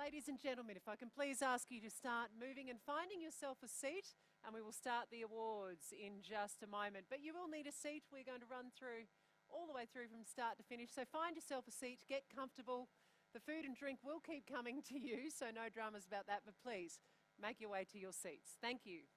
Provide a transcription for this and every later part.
Ladies and gentlemen, if I can please ask you to start moving and finding yourself a seat, and we will start the awards in just a moment. But you will need a seat. We're going to run through all the way through from start to finish. So find yourself a seat, get comfortable. The food and drink will keep coming to you, so no dramas about that, but please make your way to your seats. Thank you.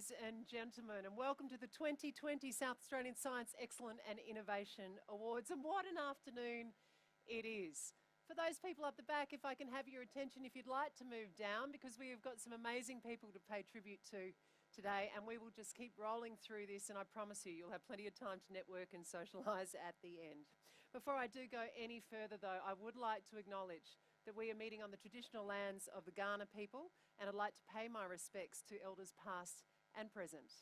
Ladies and gentlemen, and welcome to the 2020 South Australian Science Excellence and Innovation Awards. And what an afternoon it is. For those people up the back, if I can have your attention, if you'd like to move down, because we have got some amazing people to pay tribute to today, and we will just keep rolling through this, and I promise you, you'll have plenty of time to network and socialise at the end. Before I do go any further though, I would like to acknowledge that we are meeting on the traditional lands of the Kaurna people, and I'd like to pay my respects to elders past and present.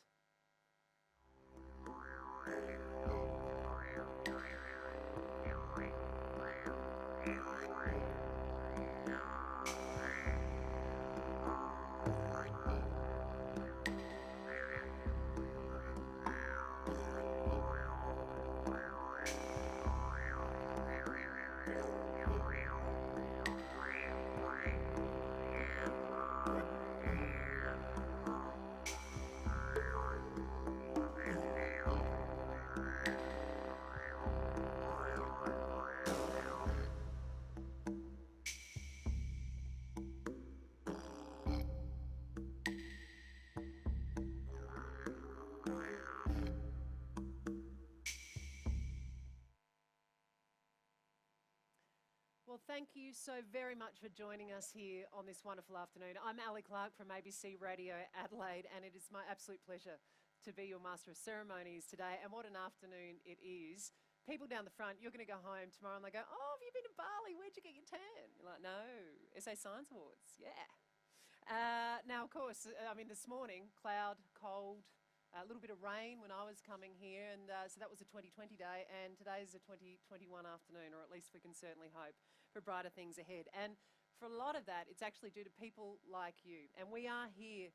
Well, thank you so very much for joining us here on this wonderful afternoon. I'm Ali Clark from ABC Radio Adelaide, and it is my absolute pleasure to be your Master of Ceremonies today. And what an afternoon it is. People down the front, you're going to go home tomorrow and they go, "Oh, have you been to Bali? Where'd you get your tan?" You're like, "No, SA Science Awards, yeah." Now, of course, this morning, cloud, cold, a little bit of rain when I was coming here, and so that was a 2020 day, and today's a 2021 afternoon, or at least we can certainly hope for brighter things ahead. And for a lot of that, it's actually due to people like you. And we are here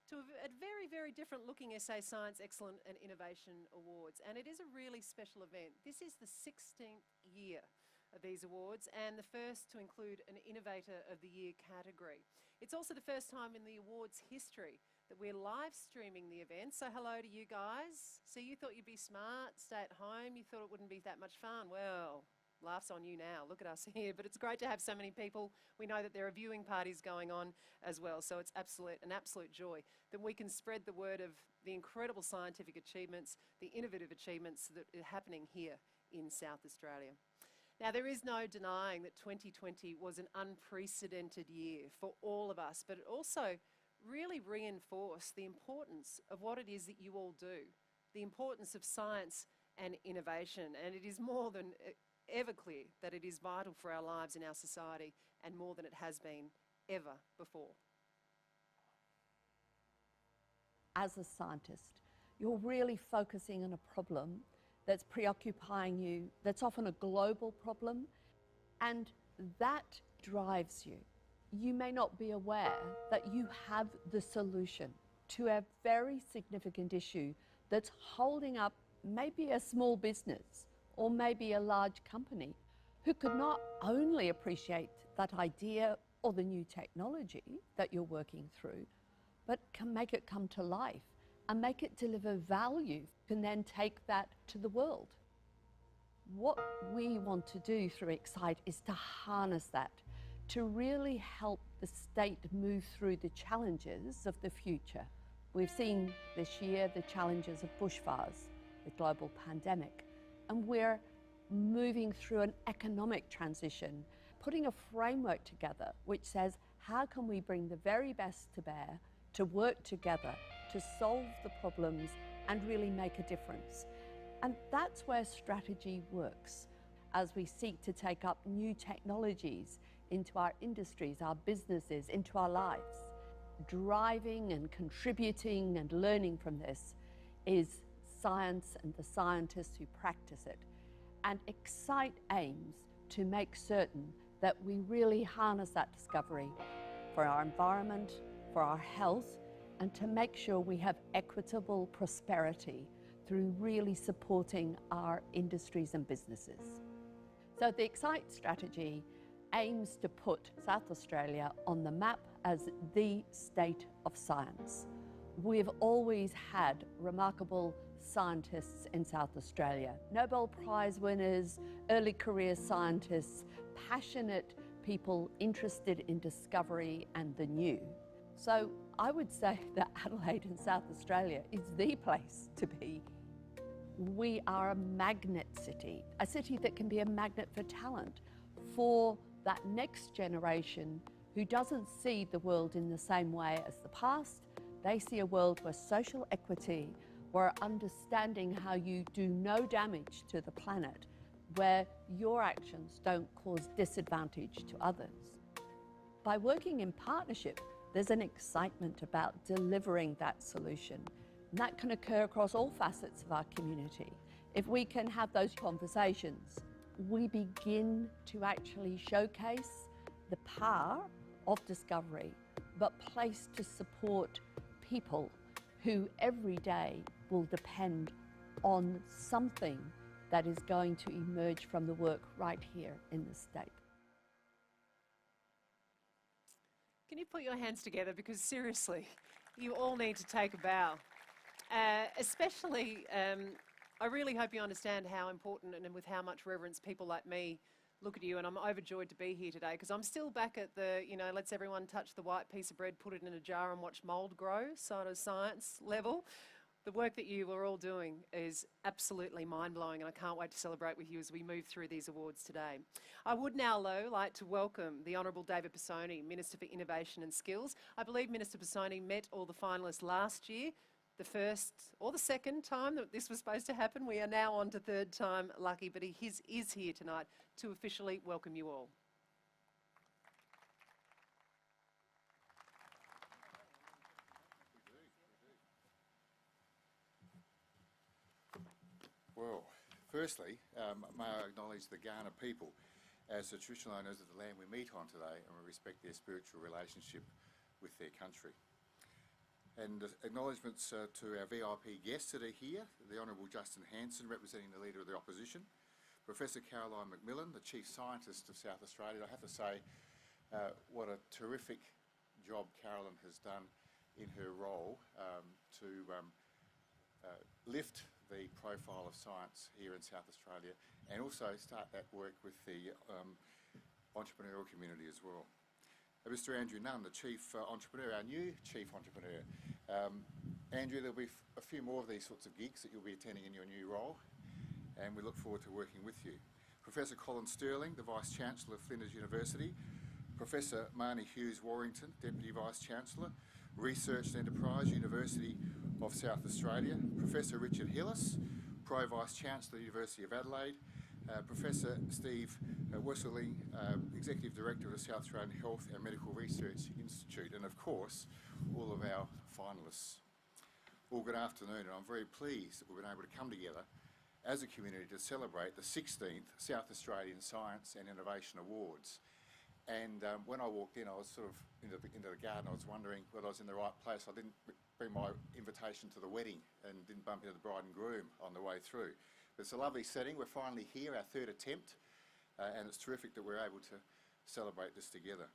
to a very, very different looking SA Science Excellence and Innovation Awards, and it is a really special event. This is the 16th year of these awards, and the first to include an Innovator of the Year category. It's also the first time in the awards history that we're live streaming the event, so hello to you guys. So you thought you'd be smart, stay at home, you thought it wouldn't be that much fun. Well, laughs on you now, look at us here. But it's great to have so many people. We know that there are viewing parties going on as well, so it's an absolute joy that we can spread the word of the incredible scientific achievements, the innovative achievements that are happening here in South Australia. Now, there is no denying that 2020 was an unprecedented year for all of us, but it also really reinforced the importance of what it is that you all do, the importance of science and innovation. And it is more than ever clear that it is vital for our lives and our society, and more than it has been ever before. As a scientist, you're really focusing on a problem that's preoccupying you, that's often a global problem, and that drives you. You may not be aware that you have the solution to a very significant issue that's holding up maybe a small business or maybe a large company who could not only appreciate that idea or the new technology that you're working through, but can make it come to life and make it deliver value, and then take that to the world. What we want to do through Excite is to harness that, to really help the state move through the challenges of the future. We've seen this year the challenges of bushfires, the global pandemic, and we're moving through an economic transition, putting a framework together which says, how can we bring the very best to bear to work together to solve the problems and really make a difference? And that's where strategy works. As we seek to take up new technologies into our industries, our businesses, into our lives, driving and contributing and learning from this is science and the scientists who practice it. And Excite aims to make certain that we really harness that discovery for our environment, for our health, and to make sure we have equitable prosperity through really supporting our industries and businesses. So the Excite strategy aims to put South Australia on the map as the state of science. We've always had remarkable scientists in South Australia, Nobel Prize winners, early career scientists, passionate people interested in discovery and the new. So I would say that Adelaide in South Australia is the place to be. We are a magnet city, a city that can be a magnet for talent, for that next generation who doesn't see the world in the same way as the past. They see a world where social equity, where understanding how you do no damage to the planet, where your actions don't cause disadvantage to others. By working in partnership, there's an excitement about delivering that solution. And that can occur across all facets of our community. If we can have those conversations, we begin to actually showcase the power of discovery, but placed to support people who every day will depend on something that is going to emerge from the work right here in the state. Can you put your hands together? Because seriously, you all need to take a bow. Especially, I really hope you understand how important and with how much reverence people like me look at you, and I'm overjoyed to be here today because I'm still back at the, let's everyone touch the white piece of bread, put it in a jar and watch mould grow sort of science level. The work that you are all doing is absolutely mind-blowing, and I can't wait to celebrate with you as we move through these awards today. I would now, though, like to welcome the Honourable David Pisoni, Minister for Innovation and Skills. I believe Minister Pisoni met all the finalists last year, the first or the second time that this was supposed to happen. We are now on to third time lucky, but he is here tonight to officially welcome you all. Well, firstly, may I acknowledge the Kaurna people as the traditional owners of the land we meet on today, and we respect their spiritual relationship with their country. And acknowledgements to our VIP guests that are here, the Honourable Justin Hanson, representing the Leader of the Opposition, Professor Caroline McMillan, the Chief Scientist of South Australia. I have to say, what a terrific job Carolyn has done in her role to lift the profile of science here in South Australia, and also start that work with the entrepreneurial community as well. Mr. Andrew Nunn, the Chief Entrepreneur, our new Chief Entrepreneur. Andrew, there'll be a few more of these sorts of gigs that you'll be attending in your new role, and we look forward to working with you. Professor Colin Sterling, the Vice-Chancellor of Flinders University. Professor Marnie Hughes-Warrington, Deputy Vice-Chancellor, Research and Enterprise, University of South Australia. Professor Richard Hillis, Pro Vice-Chancellor, University of Adelaide. Professor Steve Wesseling, Executive Director of the South Australian Health and Medical Research Institute, and of course, all of our finalists. Well, good afternoon, and I'm very pleased that we've been able to come together as a community to celebrate the 16th South Australian Science and Innovation Awards. And when I walked in, I was sort of into the garden. I was wondering whether I was in the right place. I didn't bring my invitation to the wedding and didn't bump into the bride and groom on the way through. But it's a lovely setting. We're finally here, our third attempt, and it's terrific that we're able to celebrate this together.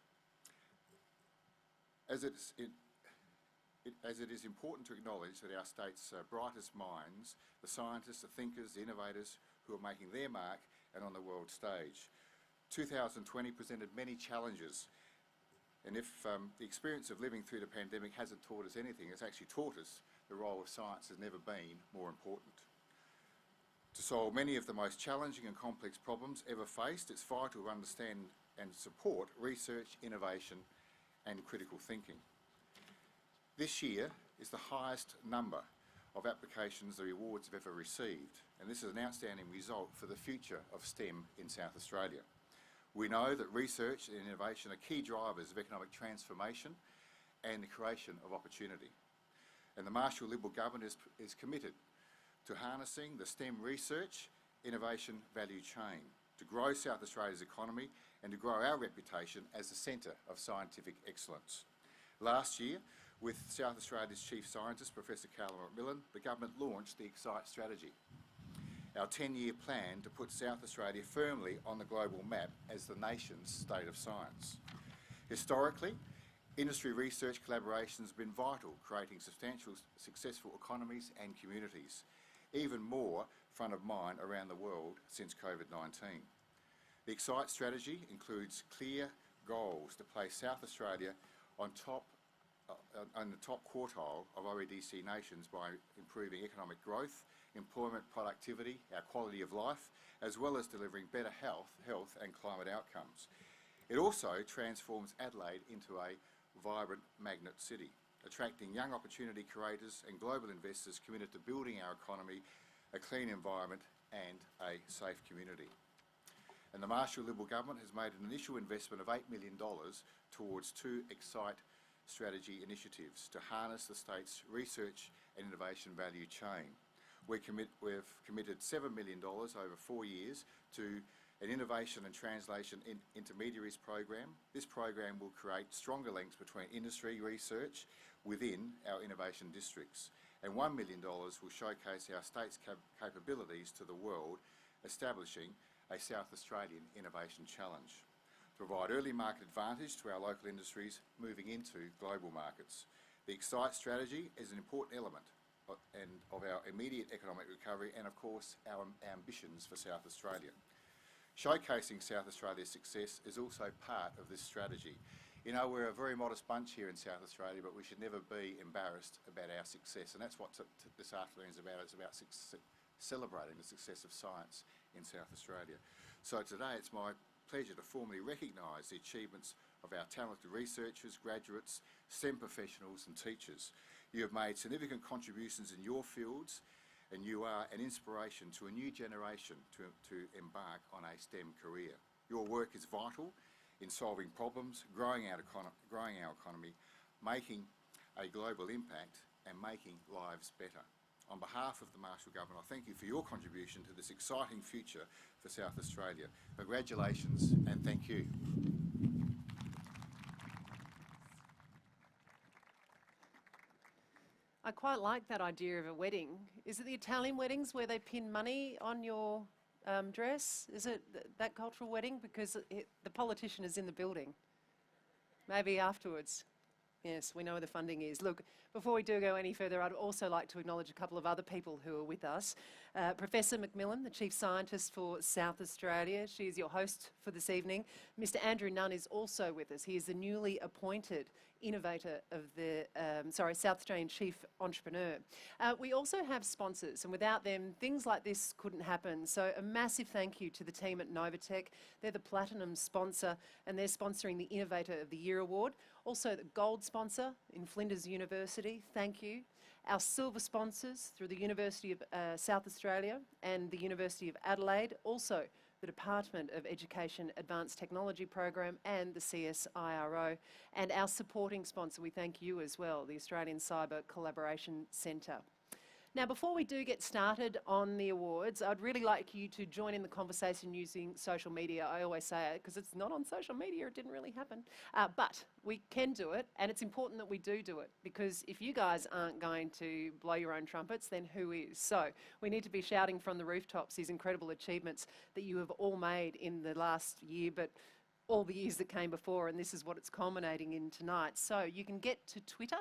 As it is important to acknowledge that our state's brightest minds, the scientists, the thinkers, the innovators who are making their mark and on the world stage. 2020 presented many challenges, and if the experience of living through the pandemic hasn't taught us anything, it's actually taught us the role of science has never been more important. To solve many of the most challenging and complex problems ever faced, it's vital to understand and support research, innovation and critical thinking. This year is the highest number of applications the awards have ever received, and this is an outstanding result for the future of STEM in South Australia. We know that research and innovation are key drivers of economic transformation and the creation of opportunity. And the Marshall Liberal Government is committed to harnessing the STEM research, innovation value chain to grow South Australia's economy and to grow our reputation as the centre of scientific excellence. Last year, with South Australia's Chief Scientist, Professor Caroline McMillan, the government launched the Excite strategy, our 10-year plan to put South Australia firmly on the global map as the nation's state of science. Historically, industry research collaboration has been vital, creating substantial, successful economies and communities, even more front of mind around the world since COVID-19. The Excite strategy includes clear goals to place South Australia on top in the top quartile of OEDC nations by improving economic growth, employment productivity, our quality of life, as well as delivering better health and climate outcomes. It also transforms Adelaide into a vibrant magnet city, attracting young opportunity creators and global investors committed to building our economy, a clean environment and a safe community. And the Marshall Liberal Government has made an initial investment of $8 million towards 2 Excite strategy initiatives to harness the state's research and innovation value chain. We've committed $7 million over 4 years to an innovation and translation intermediaries program. This program will create stronger links between industry research within our innovation districts. And $1 million will showcase our state's capabilities to the world, establishing a South Australian Innovation Challenge to provide early market advantage to our local industries moving into global markets. The Excite strategy is an important element of our immediate economic recovery and, of course, our ambitions for South Australia. Showcasing South Australia's success is also part of this strategy. You know, we're a very modest bunch here in South Australia, but we should never be embarrassed about our success, and that's what this afternoon is about. It's about celebrating the success of science in South Australia. So today it's my pleasure to formally recognise the achievements of our talented researchers, graduates, STEM professionals and teachers. You have made significant contributions in your fields, and you are an inspiration to a new generation to embark on a STEM career. Your work is vital in solving problems, growing our economy, making a global impact and making lives better. On behalf of the Marshall Government, I thank you for your contribution to this exciting future for South Australia. Congratulations and thank you. I quite like that idea of a wedding. Is it the Italian weddings where they pin money on your dress? Is it that cultural wedding? Because the politician is in the building. Maybe afterwards. Yes, we know where the funding is. Look, before we do go any further, I'd also like to acknowledge a couple of other people who are with us. Professor McMillan, the Chief Scientist for South Australia. She is your host for this evening. Mr. Andrew Nunn is also with us. He is the newly appointed innovator of the, South Australian Chief Entrepreneur. We also have sponsors, and without them, things like this couldn't happen. So a massive thank you to the team at Novatech. They're the platinum sponsor, and they're sponsoring the Innovator of the Year Award. Also the gold sponsor in Flinders University, thank you. Our silver sponsors through the University of South Australia and the University of Adelaide, also the Department of Education Advanced Technology Program and the CSIRO. And our supporting sponsor, we thank you as well, the Australian Cyber Collaboration Centre. Now, before we do get started on the awards, I'd really like you to join in the conversation using social media. I always say it because it's not on social media, it didn't really happen. But we can do it, and it's important that we do it, because if you guys aren't going to blow your own trumpets, then who is? So we need to be shouting from the rooftops these incredible achievements that you have all made in the last year, but all the years that came before, and this is what it's culminating in tonight. So you can get to Twitter,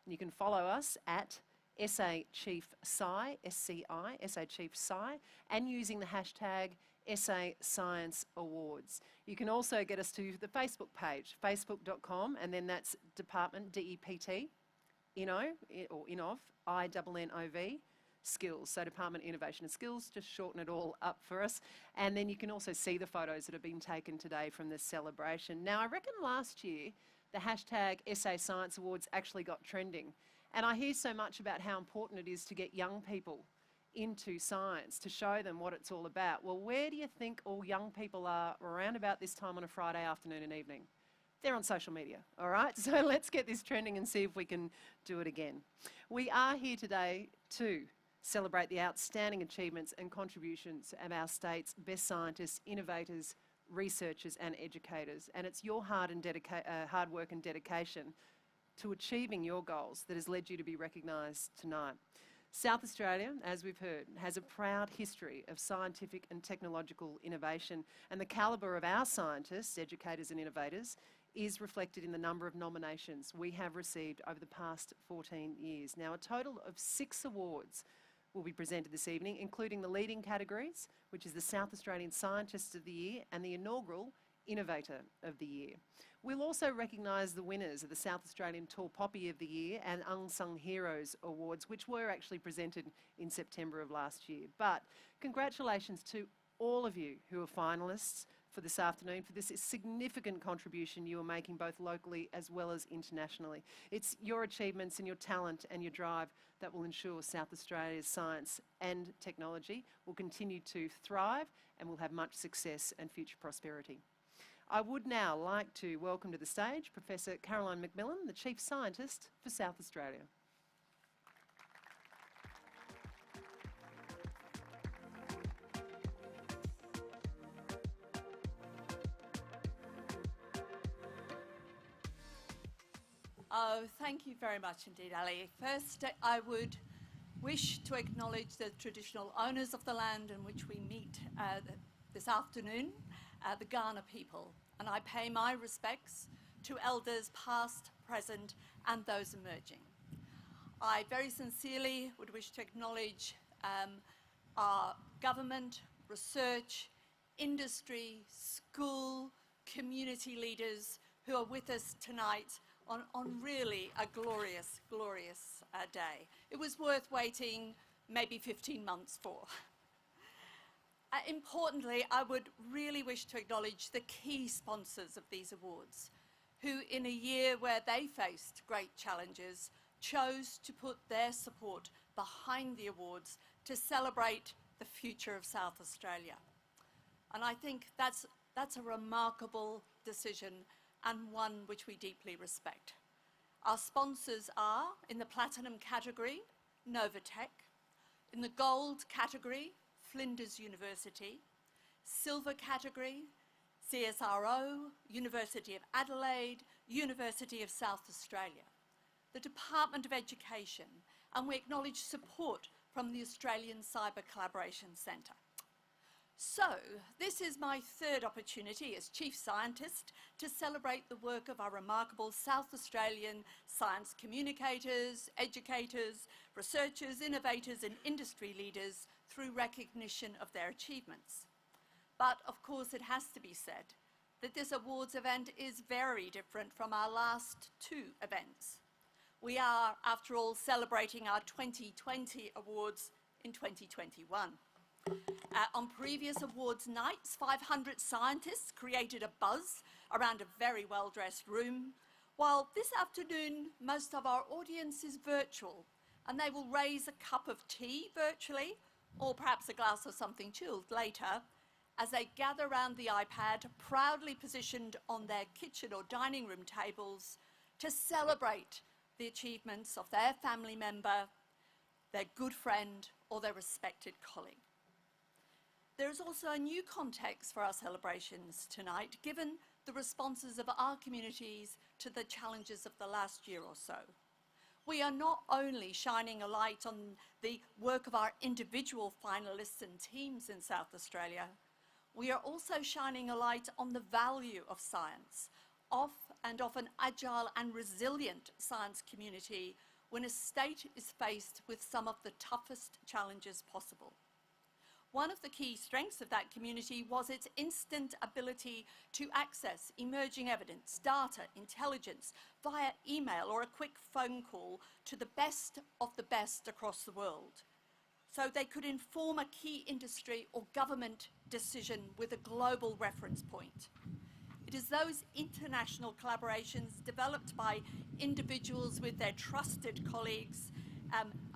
and you can follow us at SA Chief Sci, SCI, SA Chief Sci, and using the hashtag SA Science Awards. You can also get us to the Facebook page, facebook.com, and then that's Department, DEPT, INNO, or INNOV, INNOV, Skills. So Department Innovation and Skills, just shorten it all up for us. And then you can also see the photos that have been taken today from this celebration. Now, I reckon last year, the hashtag SA Science Awards actually got trending. And I hear so much about how important it is to get young people into science, to show them what it's all about. Well, where do you think all young people are around about this time on a Friday afternoon and evening? They're on social media, all right? So let's get this trending and see if we can do it again. We are here today to celebrate the outstanding achievements and contributions of our state's best scientists, innovators, researchers and educators. And it's your hard work and dedication to achieving your goals that has led you to be recognised tonight. South Australia, as we've heard, has a proud history of scientific and technological innovation, and the calibre of our scientists, educators and innovators is reflected in the number of nominations we have received over the past 14 years. Now, a total of 6 awards will be presented this evening, including the leading categories, which is the South Australian Scientist of the Year and the inaugural Innovator of the Year. We'll also recognise the winners of the South Australian Tall Poppy of the Year and Unsung Heroes Awards, which were actually presented in September of last year. But congratulations to all of you who are finalists for this afternoon for this significant contribution you are making both locally as well as internationally. It's your achievements and your talent and your drive that will ensure South Australia's science and technology will continue to thrive and will have much success and future prosperity. I would now like to welcome to the stage Professor Caroline McMillan, the Chief Scientist for South Australia. Oh, thank you very much indeed, Ali. First, I would wish to acknowledge the traditional owners of the land in which we meet this afternoon, the Kaurna people, and I pay my respects to elders past, present, and those emerging. I very sincerely would wish to acknowledge our government, research, industry, school, community leaders who are with us tonight on really a glorious, glorious day. It was worth waiting maybe 15 months for. Importantly, I would really wish to acknowledge the key sponsors of these awards, who in a year where they faced great challenges, chose to put their support behind the awards to celebrate the future of South Australia. And I think that's a remarkable decision and one which we deeply respect. Our sponsors are, in the platinum category, Novatech, in the gold category, Flinders University, silver category, CSIRO, University of Adelaide, University of South Australia, the Department of Education, and we acknowledge support from the Australian Cyber Collaboration Centre. So, this is my third opportunity as Chief Scientist to celebrate the work of our remarkable South Australian science communicators, educators, researchers, innovators and industry leaders through recognition of their achievements. But of course it has to be said that this awards event is very different from our last two events. We are, after all, celebrating our 2020 awards in 2021. On previous awards nights, 500 scientists created a buzz around a very well-dressed room, while this afternoon most of our audience is virtual and they will raise a cup of tea virtually or perhaps a glass of something chilled later as they gather around the iPad proudly positioned on their kitchen or dining room tables to celebrate the achievements of their family member, their good friend or their respected colleague. There is also a new context for our celebrations tonight, given the responses of our communities to the challenges of the last year or so. We are not only shining a light on the work of our individual finalists and teams in South Australia, we are also shining a light on the value of science, of and of an agile and resilient science community when a state is faced with some of the toughest challenges possible. One of the key strengths of that community was its instant ability to access emerging evidence, data, intelligence via email or a quick phone call to the best of the best across the world. So they could inform a key industry or government decision with a global reference point. It is those international collaborations developed by individuals with their trusted colleagues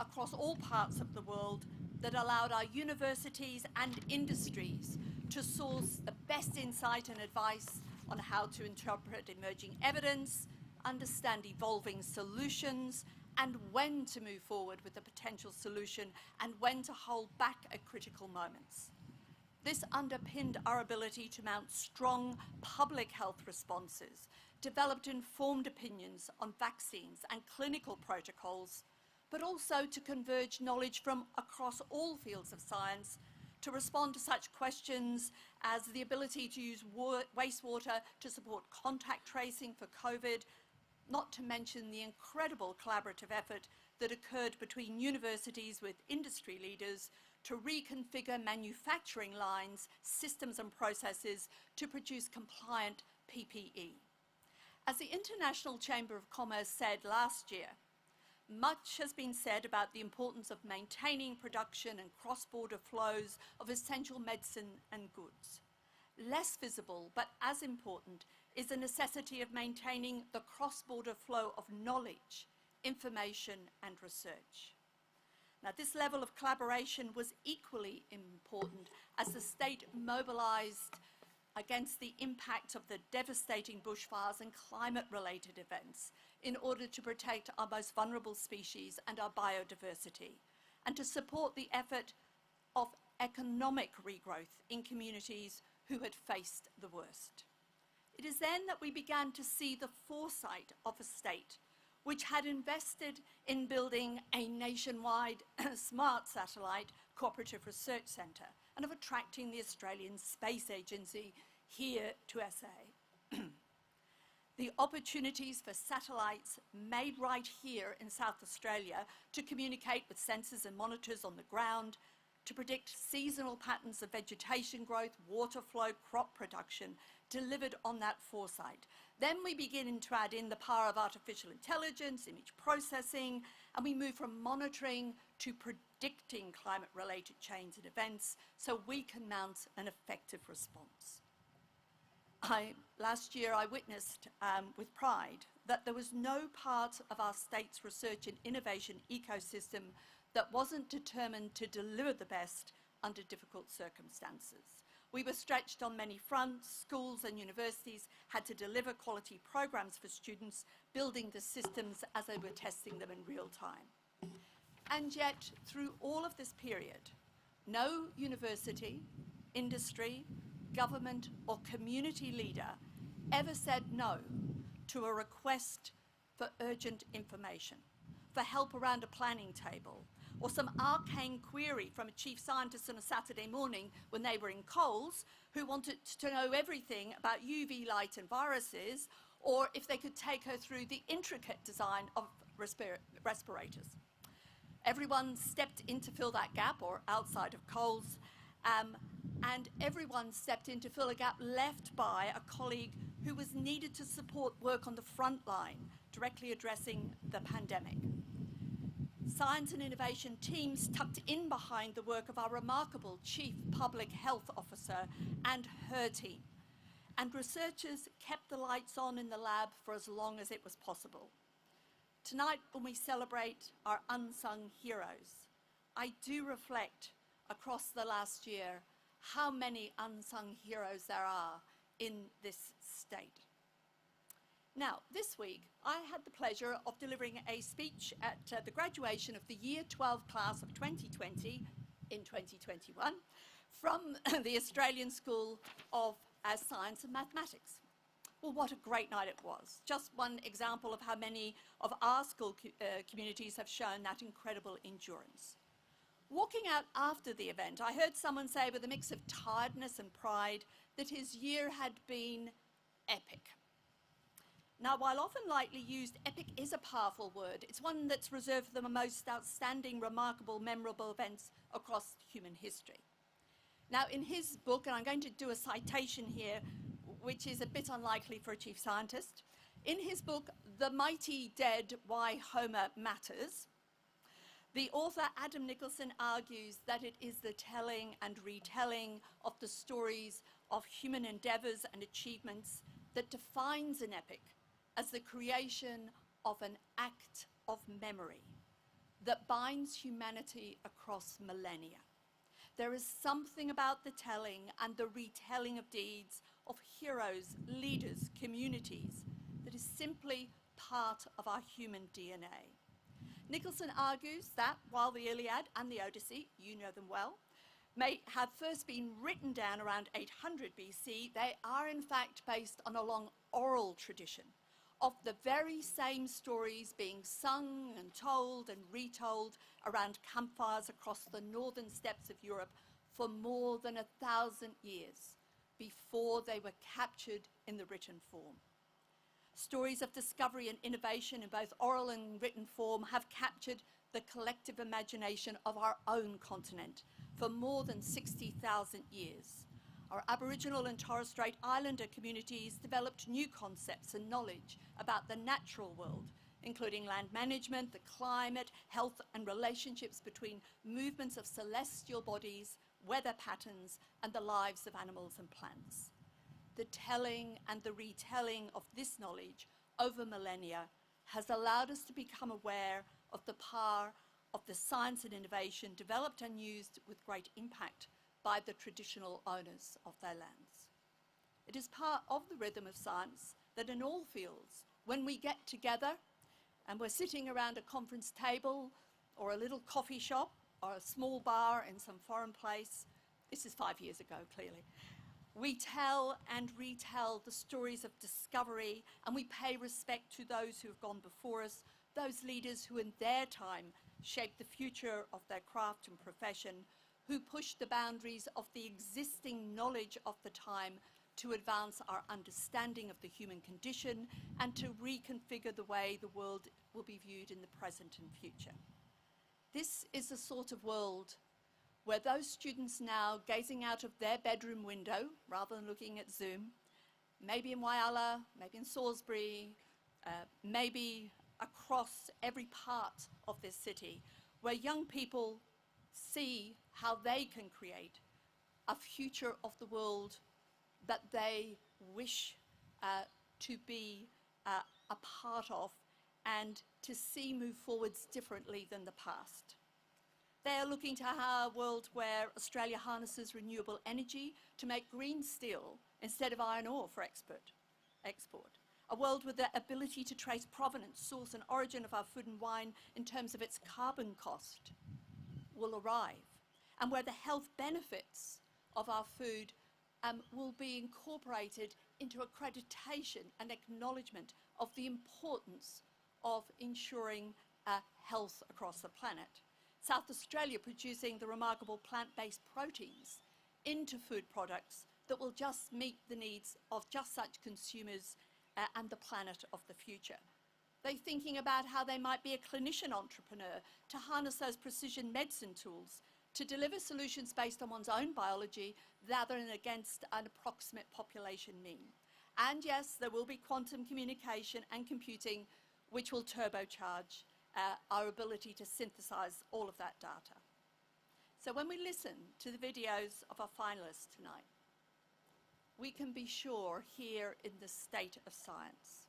across all parts of the world that allowed our universities and industries to source the best insight and advice on how to interpret emerging evidence, understand evolving solutions, and when to move forward with a potential solution and when to hold back at critical moments. This underpinned our ability to mount strong public health responses, developed informed opinions on vaccines and clinical protocols, but also to converge knowledge from across all fields of science to respond to such questions as the ability to use wastewater to support contact tracing for COVID, not to mention the incredible collaborative effort that occurred between universities with industry leaders to reconfigure manufacturing lines, systems and processes to produce compliant PPE. As the International Chamber of Commerce said last year, much has been said about the importance of maintaining production and cross-border flows of essential medicine and goods. Less visible, but as important, is the necessity of maintaining the cross-border flow of knowledge, information and research. Now, this level of collaboration was equally important as the state mobilised against the impact of the devastating bushfires and climate-related events in order to protect our most vulnerable species and our biodiversity, and to support the effort of economic regrowth in communities who had faced the worst. It is then that we began to see the foresight of a state which had invested in building a nationwide smart satellite cooperative research centre and of attracting the Australian Space Agency here to SA. The opportunities for satellites made right here in South Australia to communicate with sensors and monitors on the ground, to predict seasonal patterns of vegetation growth, water flow, crop production, delivered on that foresight. Then we begin to add in the power of artificial intelligence, image processing, and we move from monitoring to predicting climate-related change and events so we can mount an effective response. Last year I witnessed with pride that there was no part of our state's research and innovation ecosystem that wasn't determined to deliver the best under difficult circumstances. We were stretched on many fronts. Schools and universities had to deliver quality programs for students, building the systems as they were testing them in real time. And yet, through all of this period, no university, industry, government or community leader ever said no to a request for urgent information, for help around a planning table, or some arcane query from a chief scientist on a Saturday morning when they were in Coles who wanted to know everything about UV light and viruses, or if they could take her through the intricate design of respirators. Everyone stepped in to fill that gap, or outside of Coles, and everyone stepped in to fill a gap left by a colleague who was needed to support work on the front line, directly addressing the pandemic. Science and innovation teams tucked in behind the work of our remarkable Chief Public Health Officer and her team. And researchers kept the lights on in the lab for as long as it was possible. Tonight, when we celebrate our unsung heroes, I do reflect across the last year how many unsung heroes there are in this state. Now, this week, I had the pleasure of delivering a speech at the graduation of the Year 12 class of 2020 in 2021 from the Australian School of Science and Mathematics. Well, what a great night it was. Just one example of how many of our school communities have shown that incredible endurance. Walking out after the event, I heard someone say with a mix of tiredness and pride that his year had been epic. Now, while often lightly used, epic is a powerful word. It's one that's reserved for the most outstanding, remarkable, memorable events across human history. Now, in his book, and I'm going to do a citation here, which is a bit unlikely for a chief scientist, in his book, The Mighty Dead, Why Homer Matters, the author Adam Nicholson argues that it is the telling and retelling of the stories of human endeavours and achievements that defines an epic as the creation of an act of memory that binds humanity across millennia. There is something about the telling and the retelling of deeds of heroes, leaders, communities that is simply part of our human DNA. Nicholson argues that while the Iliad and the Odyssey, you know them well, may have first been written down around 800 BC, they are in fact based on a long oral tradition of the very same stories being sung and told and retold around campfires across the northern steppes of Europe for more than 1,000 years before they were captured in the written form. Stories of discovery and innovation in both oral and written form have captured the collective imagination of our own continent for more than 60,000 years. Our Aboriginal and Torres Strait Islander communities developed new concepts and knowledge about the natural world, including land management, the climate, health and relationships between movements of celestial bodies, weather patterns, and the lives of animals and plants. The telling and the retelling of this knowledge over millennia has allowed us to become aware of the power of the science and innovation developed and used with great impact by the traditional owners of their lands. It is part of the rhythm of science that in all fields, when we get together and we're sitting around a conference table or a little coffee shop or a small bar in some foreign place, this is 5 years ago clearly, we tell and retell the stories of discovery, and we pay respect to those who have gone before us, those leaders who in their time shaped the future of their craft and profession, who pushed the boundaries of the existing knowledge of the time to advance our understanding of the human condition and to reconfigure the way the world will be viewed in the present and future. This is the sort of world where those students now gazing out of their bedroom window, rather than looking at Zoom, maybe in Whyalla, maybe in Salisbury, maybe across every part of this city, where young people see how they can create a future of the world that they wish to be a part of and to see move forwards differently than the past. They are looking to a world where Australia harnesses renewable energy to make green steel instead of iron ore for export. A world with the ability to trace provenance, source and origin of our food and wine in terms of its carbon cost will arrive, and where the health benefits of our food will be incorporated into accreditation and acknowledgement of the importance of ensuring health across the planet. South Australia producing the remarkable plant-based proteins into food products that will just meet the needs of just such consumers and the planet of the future. They're thinking about how they might be a clinician entrepreneur to harness those precision medicine tools to deliver solutions based on one's own biology rather than against an approximate population mean. And yes, there will be quantum communication and computing which will turbocharge our ability to synthesize all of that data. So when we listen to the videos of our finalists tonight, we can be sure here in the state of science,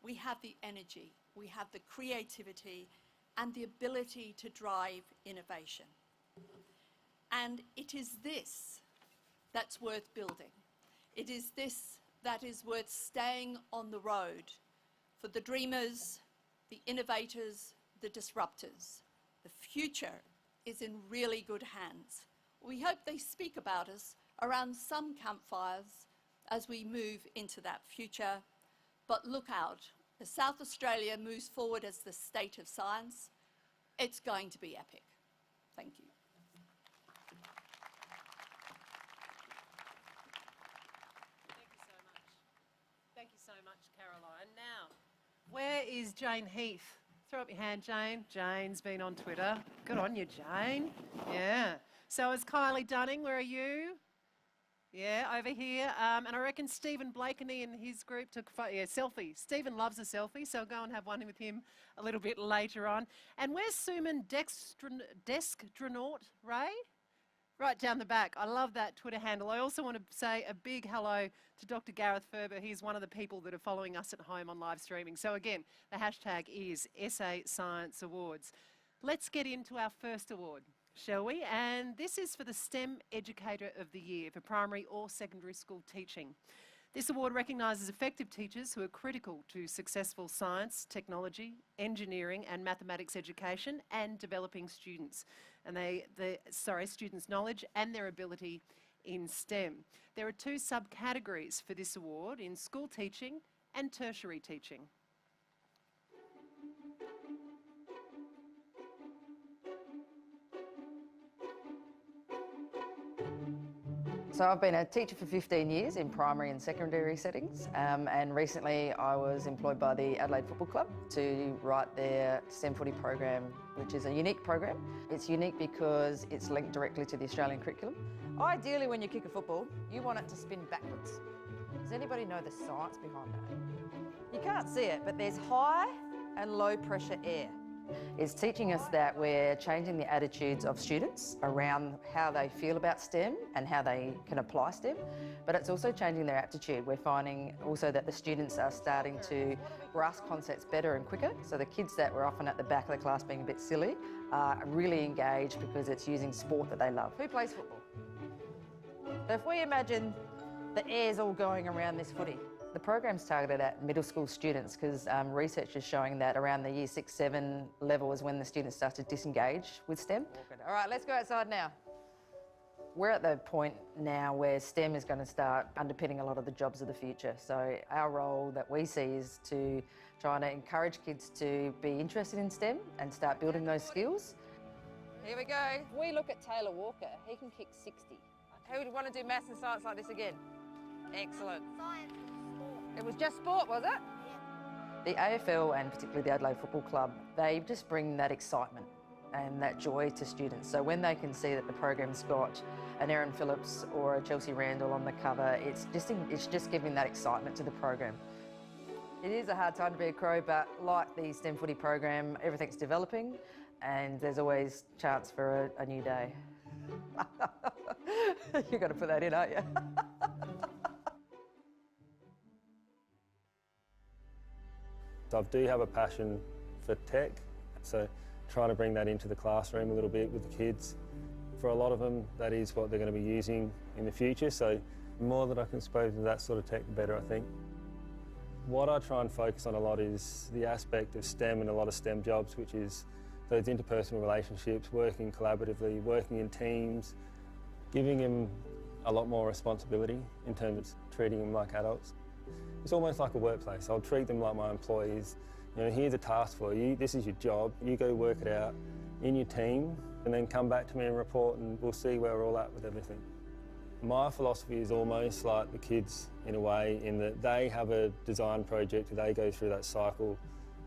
we have the energy, we have the creativity and the ability to drive innovation. And it is this that's worth building. It is this that is worth staying on the road for the dreamers, the innovators, the disruptors. The future is in really good hands. We hope they speak about us around some campfires as we move into that future. But look out, as South Australia moves forward as the state of science, it's going to be epic. Thank you. Thank you so much, Caroline. Now, where is Jane Heath? Throw up your hand, Jane. Jane's been on Twitter. Good on you, Jane. Yeah. So is Kylie Dunning. Where are you? Yeah, over here. And I reckon Stephen Blakeney and his group took a selfie. Stephen loves a selfie, so go and have one with him a little bit later on. And where's Suman Destronaut Ray? Right down the back. I love that Twitter handle. I also want to say a big hello to Dr. Gareth Ferber. He's one of the people that are following us at home on live streaming. So again, the hashtag is SA Science Awards. Let's get into our first award, shall we? And this is for the STEM Educator of the Year for primary or secondary school teaching. This award recognises effective teachers who are critical to successful science, technology, engineering and mathematics education and developing students. And students' knowledge and their ability in STEM. There are two subcategories for this award in school teaching and tertiary teaching. So I've been a teacher for 15 years in primary and secondary settings, and recently I was employed by the Adelaide Football Club to write their STEM footy program, which is a unique program. It's unique because it's linked directly to the Australian curriculum. Ideally, when you kick a football, you want it to spin backwards. Does anybody know the science behind that? You can't see it, but there's high and low pressure air. It's teaching us that we're changing the attitudes of students around how they feel about STEM and how they can apply STEM, but it's also changing their aptitude. We're finding also that the students are starting to grasp concepts better and quicker, so the kids that were often at the back of the class being a bit silly are really engaged because it's using sport that they love. Who plays football? So if we imagine the air's all going around this footy. The program's targeted at middle school students because research is showing that around the year 6, 7 level is when the students start to disengage with STEM. All right, let's go outside now. We're at the point now where STEM is going to start underpinning a lot of the jobs of the future. So our role that we see is to try and encourage kids to be interested in STEM and start building those skills. Here we go. If we look at Taylor Walker, he can kick 60. Who would want to do maths and science like this again? Excellent. Science and sport. It was just sport, was it? Yeah. The AFL and particularly the Adelaide Football Club, they just bring that excitement and that joy to students. So when they can see that the program's got an Erin Phillips or a Chelsea Randall on the cover, it's just giving that excitement to the program. It is a hard time to be a Crow, but like the STEM footy program, everything's developing and there's always chance for a new day. You've got to put that in, aren't you? I do have a passion for tech, so trying to bring that into the classroom a little bit with the kids. For a lot of them, that is what they're going to be using in the future, so the more that I can expose to that sort of tech, the better, I think. What I try and focus on a lot is the aspect of STEM and a lot of STEM jobs, which is those interpersonal relationships, working collaboratively, working in teams, giving them a lot more responsibility in terms of treating them like adults. It's almost like a workplace. I'll treat them like my employees. You know, here's a task for you, this is your job, you go work it out in your team and then come back to me and report and we'll see where we're all at with everything. My philosophy is almost like the kids in a way, in that they have a design project, they go through that cycle.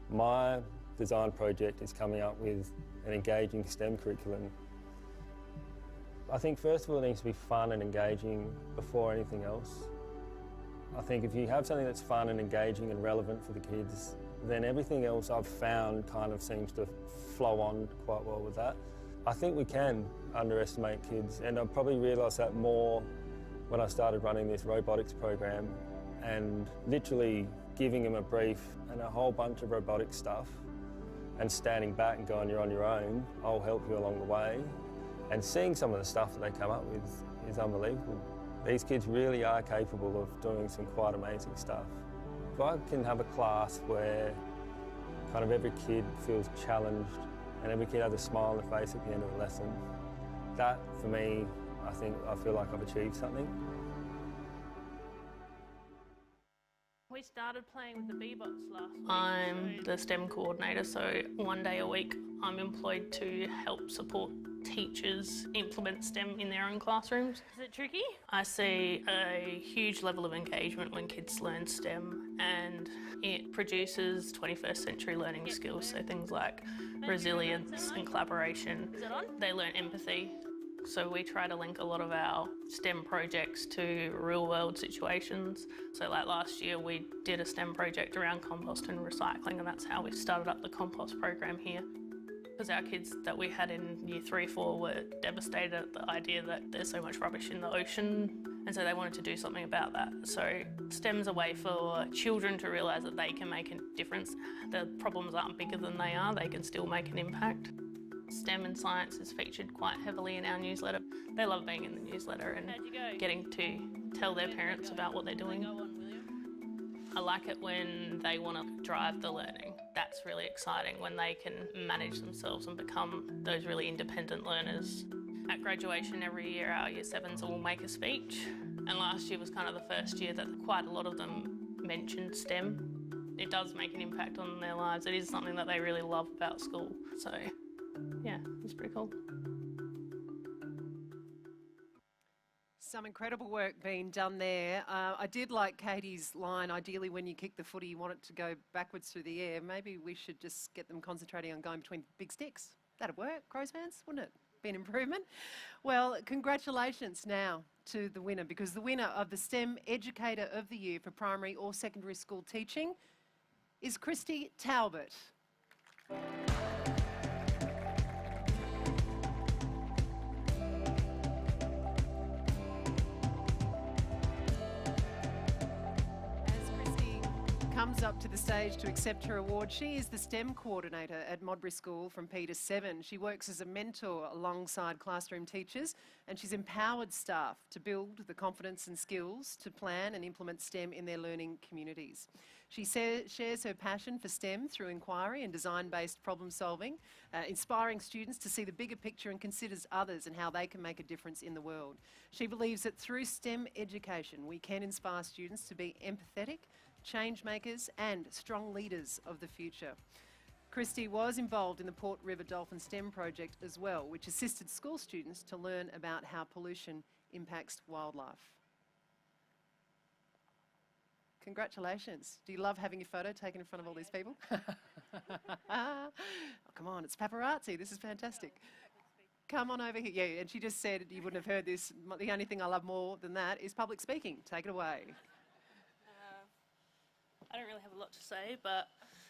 My design project is coming up with an engaging STEM curriculum. I think first of all it needs to be fun and engaging before anything else. I think if you have something that's fun and engaging and relevant for the kids, then everything else I've found kind of seems to flow on quite well with that. I think we can underestimate kids, and I probably realised that more when I started running this robotics program and literally giving them a brief and a whole bunch of robotic stuff and standing back and going, you're on your own, I'll help you along the way. And seeing some of the stuff that they come up with is unbelievable. These kids really are capable of doing some quite amazing stuff. If I can have a class where kind of every kid feels challenged and every kid has a smile on their face at the end of the lesson, that for me, I feel like I've achieved something. We started playing with the Bebots last week. I'm the STEM coordinator, so one day a week I'm employed to help support teachers implement STEM in their own classrooms. Is it tricky? I see a huge level of engagement when kids learn STEM, and it produces 21st century learning skills, so things like resilience and collaboration. Is it on? They learn empathy. So we try to link a lot of our STEM projects to real world situations. So like last year we did a STEM project around compost and recycling, and that's how we started up the compost program here. Because our kids that we had in year 3, 4 were devastated at the idea that there's so much rubbish in the ocean, and so they wanted to do something about that. So STEM's a way for children to realise that they can make a difference. The problems aren't bigger than they are, they can still make an impact. STEM and science is featured quite heavily in our newsletter. They love being in the newsletter and getting to tell their parents about what they're doing. I like it when they want to drive the learning. That's really exciting, when they can manage themselves and become those really independent learners. At graduation every year, our year 7s will make a speech, and last year was kind of the first year that quite a lot of them mentioned STEM. It does make an impact on their lives. It is something that they really love about school. So yeah, it's pretty cool. Some incredible work being done there. I did like Katie's line, ideally when you kick the footy you want it to go backwards through the air. Maybe we should just get them concentrating on going between big sticks. That'd work, Crows fans, wouldn't it? Be an improvement. Well, congratulations now to the winner, because the winner of the STEM Educator of the Year for primary or secondary school teaching is Christy Talbot. Comes up to the stage to accept her award. She is the STEM coordinator at Modbury School from P to 7. She works as a mentor alongside classroom teachers, and she's empowered staff to build the confidence and skills to plan and implement STEM in their learning communities. She shares her passion for STEM through inquiry and design-based problem solving, inspiring students to see the bigger picture and considers others and how they can make a difference in the world. She believes that through STEM education we can inspire students to be empathetic, change makers and strong leaders of the future. Christy was involved in the Port River Dolphin STEM project as well, which assisted school students to learn about how pollution impacts wildlife. Congratulations. Do you love having your photo taken in front of all these people? Oh, come on, it's paparazzi. This is fantastic. Come on over here. Yeah, and she just said, you wouldn't have heard this, the only thing I love more than that is public speaking. Take it away. I don't really have a lot to say, but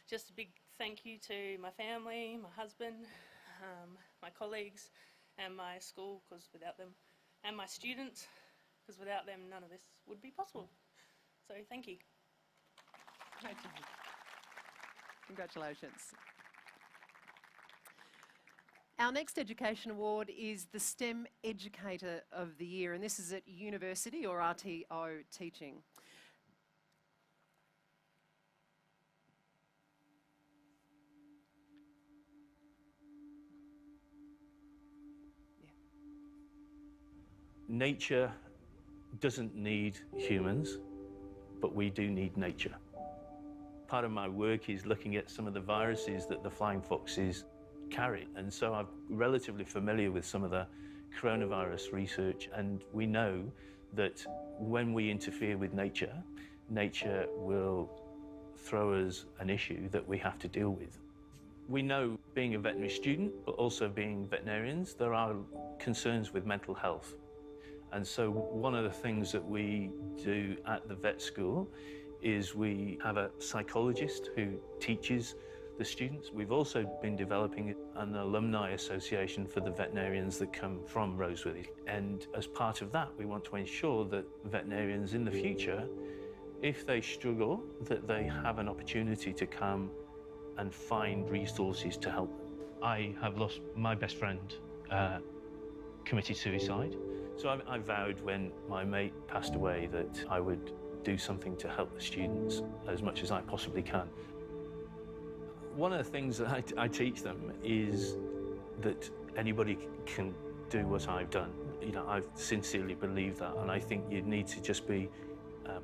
just a big thank you to my family, my husband, my colleagues and my school, because without them, and my students, because without them none of this would be possible. So thank you. Great job. Congratulations. Our next education award is the STEM Educator of the Year, and this is at university or RTO teaching. Nature doesn't need humans, but we do need nature. Part of my work is looking at some of the viruses that the flying foxes carry, and so I'm relatively familiar with some of the coronavirus research, and we know that when we interfere with nature, nature will throw us an issue that we have to deal with. We know, being a veterinary student, but also being veterinarians, there are concerns with mental health. And so one of the things that we do at the vet school is we have a psychologist who teaches the students. We've also been developing an alumni association for the veterinarians that come from Roseworthy. And as part of that, we want to ensure that veterinarians in the future, if they struggle, that they have an opportunity to come and find resources to help them. I have lost my best friend, committed suicide. So I vowed when my mate passed away that I would do something to help the students as much as I possibly can. One of the things that I teach them is that anybody can do what I've done. You know, I sincerely believe that, and I think you need to just be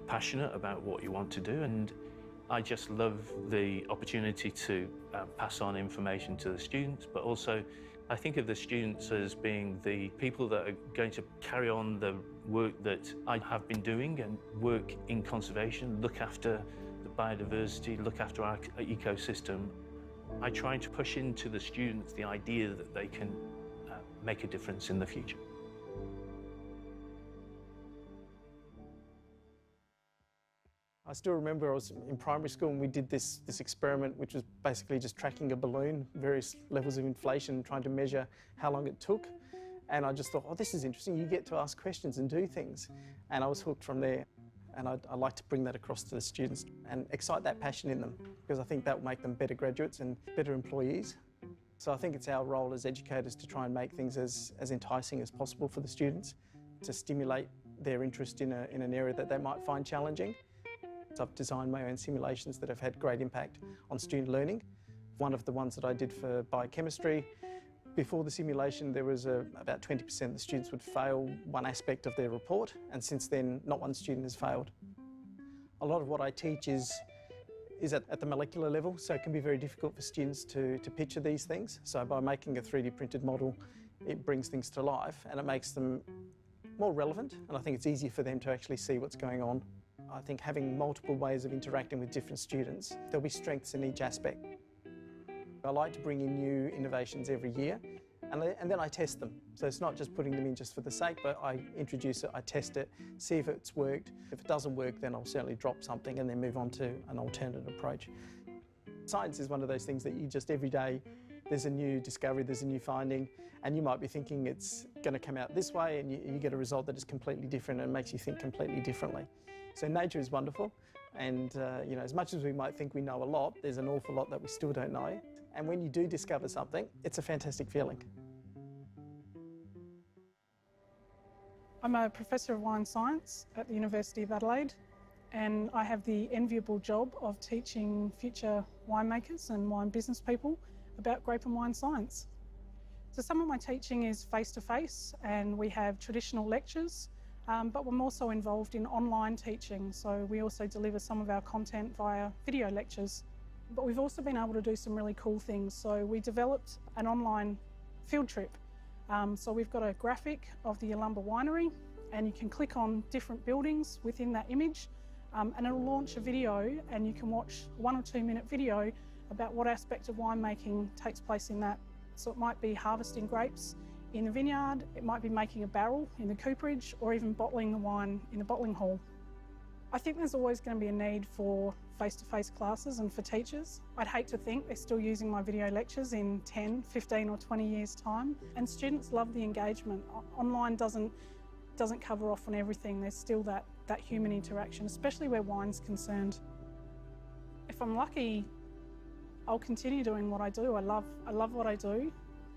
passionate about what you want to do, and I just love the opportunity to pass on information to the students, but also I think of the students as being the people that are going to carry on the work that I have been doing and work in conservation, look after the biodiversity, look after our ecosystem. I try to push into the students the idea that they can make a difference in the future. I still remember I was in primary school and we did this experiment, which was basically just tracking a balloon, various levels of inflation, trying to measure how long it took. And I just thought, oh, this is interesting. You get to ask questions and do things. And I was hooked from there. And I like to bring that across to the students and excite that passion in them, because I think that will make them better graduates and better employees. So I think it's our role as educators to try and make things as enticing as possible for the students, to stimulate their interest in an area that they might find challenging. So I've designed my own simulations that have had great impact on student learning. One of the ones that I did for biochemistry, before the simulation there was about 20% of the students would fail one aspect of their report, and since then not one student has failed. A lot of what I teach is at the molecular level, so it can be very difficult for students to picture these things. So by making a 3D printed model, it brings things to life and it makes them more relevant, and I think it's easier for them to actually see what's going on. I think having multiple ways of interacting with different students, there'll be strengths in each aspect. I like to bring in new innovations every year, and then I test them. So it's not just putting them in just for the sake, but I introduce it, I test it, see if it's worked. If it doesn't work, then I'll certainly drop something and then move on to an alternate approach. Science is one of those things that you just every day, there's a new discovery, there's a new finding, and you might be thinking it's going to come out this way, and you get a result that is completely different and makes you think completely differently. So nature is wonderful, and you know, as much as we might think we know a lot, there's an awful lot that we still don't know. And when you do discover something, it's a fantastic feeling. I'm a Professor of Wine Science at the University of Adelaide, and I have the enviable job of teaching future winemakers and wine business people about grape and wine science. So some of my teaching is face-to-face, and we have traditional lectures, but I'm also involved in online teaching, so we also deliver some of our content via video lectures. But we've also been able to do some really cool things. So we developed an online field trip. So we've got a graphic of the Yalumba Winery, and you can click on different buildings within that image, and it'll launch a video, and you can watch a 1 or 2 minute video about what aspect of winemaking takes place in that. So it might be harvesting grapes in the vineyard, it might be making a barrel in the cooperage, or even bottling the wine in the bottling hall. I think there's always going to be a need for face-to-face classes and for teachers. I'd hate to think they're still using my video lectures in 10, 15 or 20 years' time. And students love the engagement. Online doesn't cover off on everything. There's still that human interaction, especially where wine's concerned. If I'm lucky, I'll continue doing what I do. I love what I do.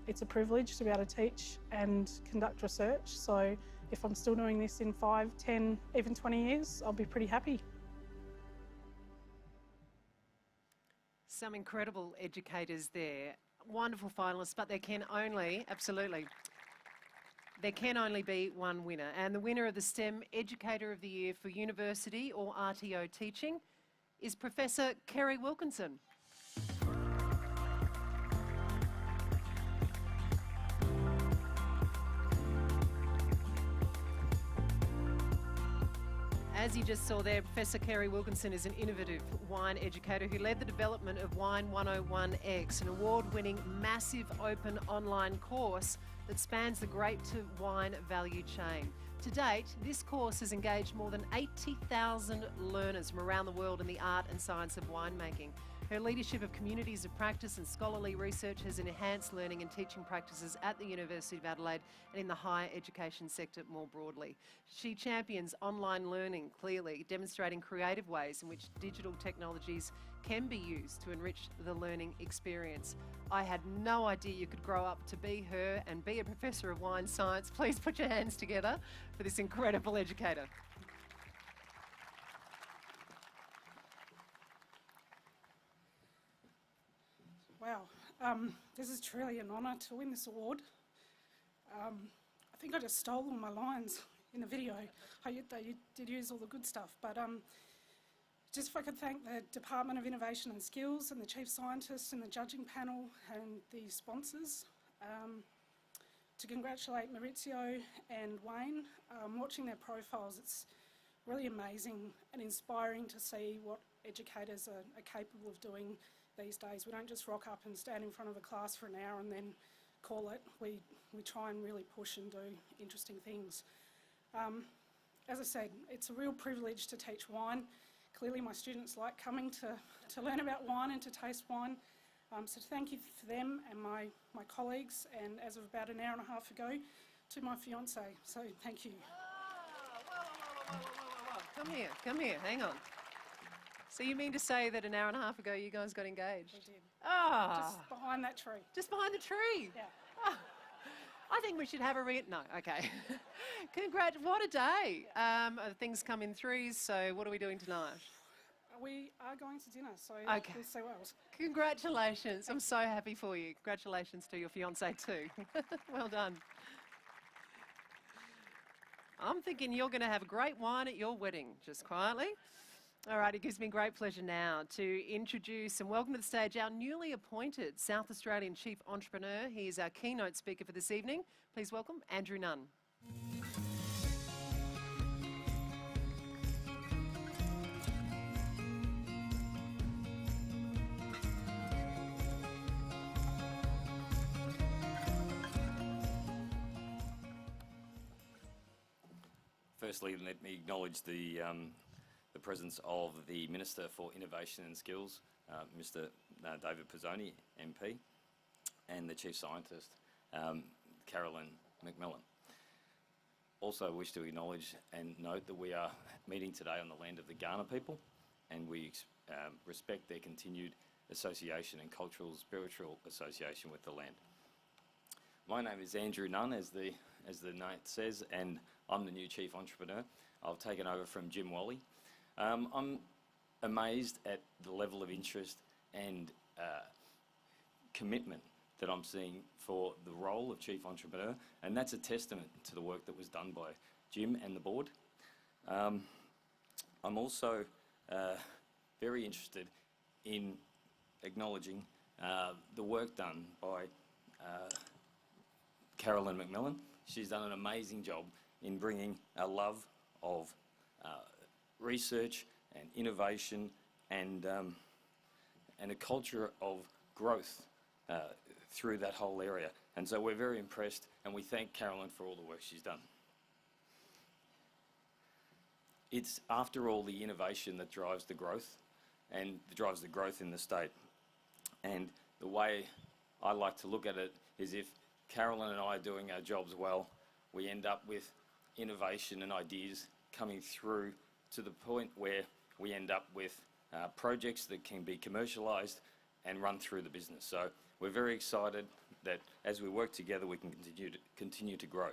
It's a privilege to be able to teach and conduct research. So if I'm still doing this in 5, 10, even 20 years, I'll be pretty happy. Some incredible educators there, wonderful finalists, but there can only be one winner. And the winner of the STEM Educator of the Year for University or RTO Teaching is Professor Kerry Wilkinson. As you just saw there, Professor Kerry Wilkinson is an innovative wine educator who led the development of Wine 101X, an award-winning massive open online course that spans the grape to wine value chain. To date, this course has engaged more than 80,000 learners from around the world in the art and science of winemaking. Her leadership of communities of practice and scholarly research has enhanced learning and teaching practices at the University of Adelaide and in the higher education sector more broadly. She champions online learning clearly, demonstrating creative ways in which digital technologies can be used to enrich the learning experience. I had no idea you could grow up to be her and be a Professor of Wine Science. Please put your hands together for this incredible educator. Wow, this is truly an honour to win this award. I think I just stole all my lines in the video. They did use all the good stuff, but just if I could thank the Department of Innovation and Skills and the Chief Scientist and the judging panel and the sponsors. To congratulate Maurizio and Wayne. Watching their profiles, it's really amazing and inspiring to see what educators are capable of doing these days. We don't just rock up and stand in front of a class for an hour and then call it. We try and really push and do interesting things. As I said, it's a real privilege to teach wine. Clearly my students like coming to learn about wine and to taste wine. So thank you for them and my colleagues, and as of about an hour and a half ago, to my fiance. So thank you. Whoa. Come here, hang on. So you mean to say that an hour and a half ago you guys got engaged? We did. Ah. Just behind that tree. Just behind the tree? Yeah. Oh, I think we should have a no, okay. Congrats, what a day. Things come in threes, so what are we doing tonight? We are going to dinner, so okay. We'll see what else. Congratulations, I'm so happy for you. Congratulations to your fiancé too. Well done. I'm thinking you're going to have great wine at your wedding, just quietly. All right, it gives me great pleasure now to introduce and welcome to the stage our newly appointed South Australian Chief Entrepreneur. He is our keynote speaker for this evening. Please welcome Andrew Nunn. Firstly, let me acknowledge the presence of the Minister for Innovation and Skills, Mr. David Pizzoni, MP, and the Chief Scientist, Carolyn McMillan. Also wish to acknowledge and note that we are meeting today on the land of the Kaurna people, and we respect their continued association and cultural, spiritual association with the land. My name is Andrew Nunn, as the note says, and I'm the new Chief Entrepreneur. I've taken over from Jim Wally. I'm amazed at the level of interest and commitment that I'm seeing for the role of Chief Entrepreneur, and that's a testament to the work that was done by Jim and the board. I'm also very interested in acknowledging the work done by Carolyn McMillan. She's done an amazing job in bringing a love of research and innovation and a culture of growth through that whole area. And so we're very impressed, and we thank Carolyn for all the work she's done. It's, after all, the innovation that drives the growth and drives the growth in the state. And the way I like to look at it is, if Carolyn and I are doing our jobs well, we end up with innovation and ideas coming through to the point where we end up with projects that can be commercialised and run through the business. So we're very excited that as we work together, we can continue to grow.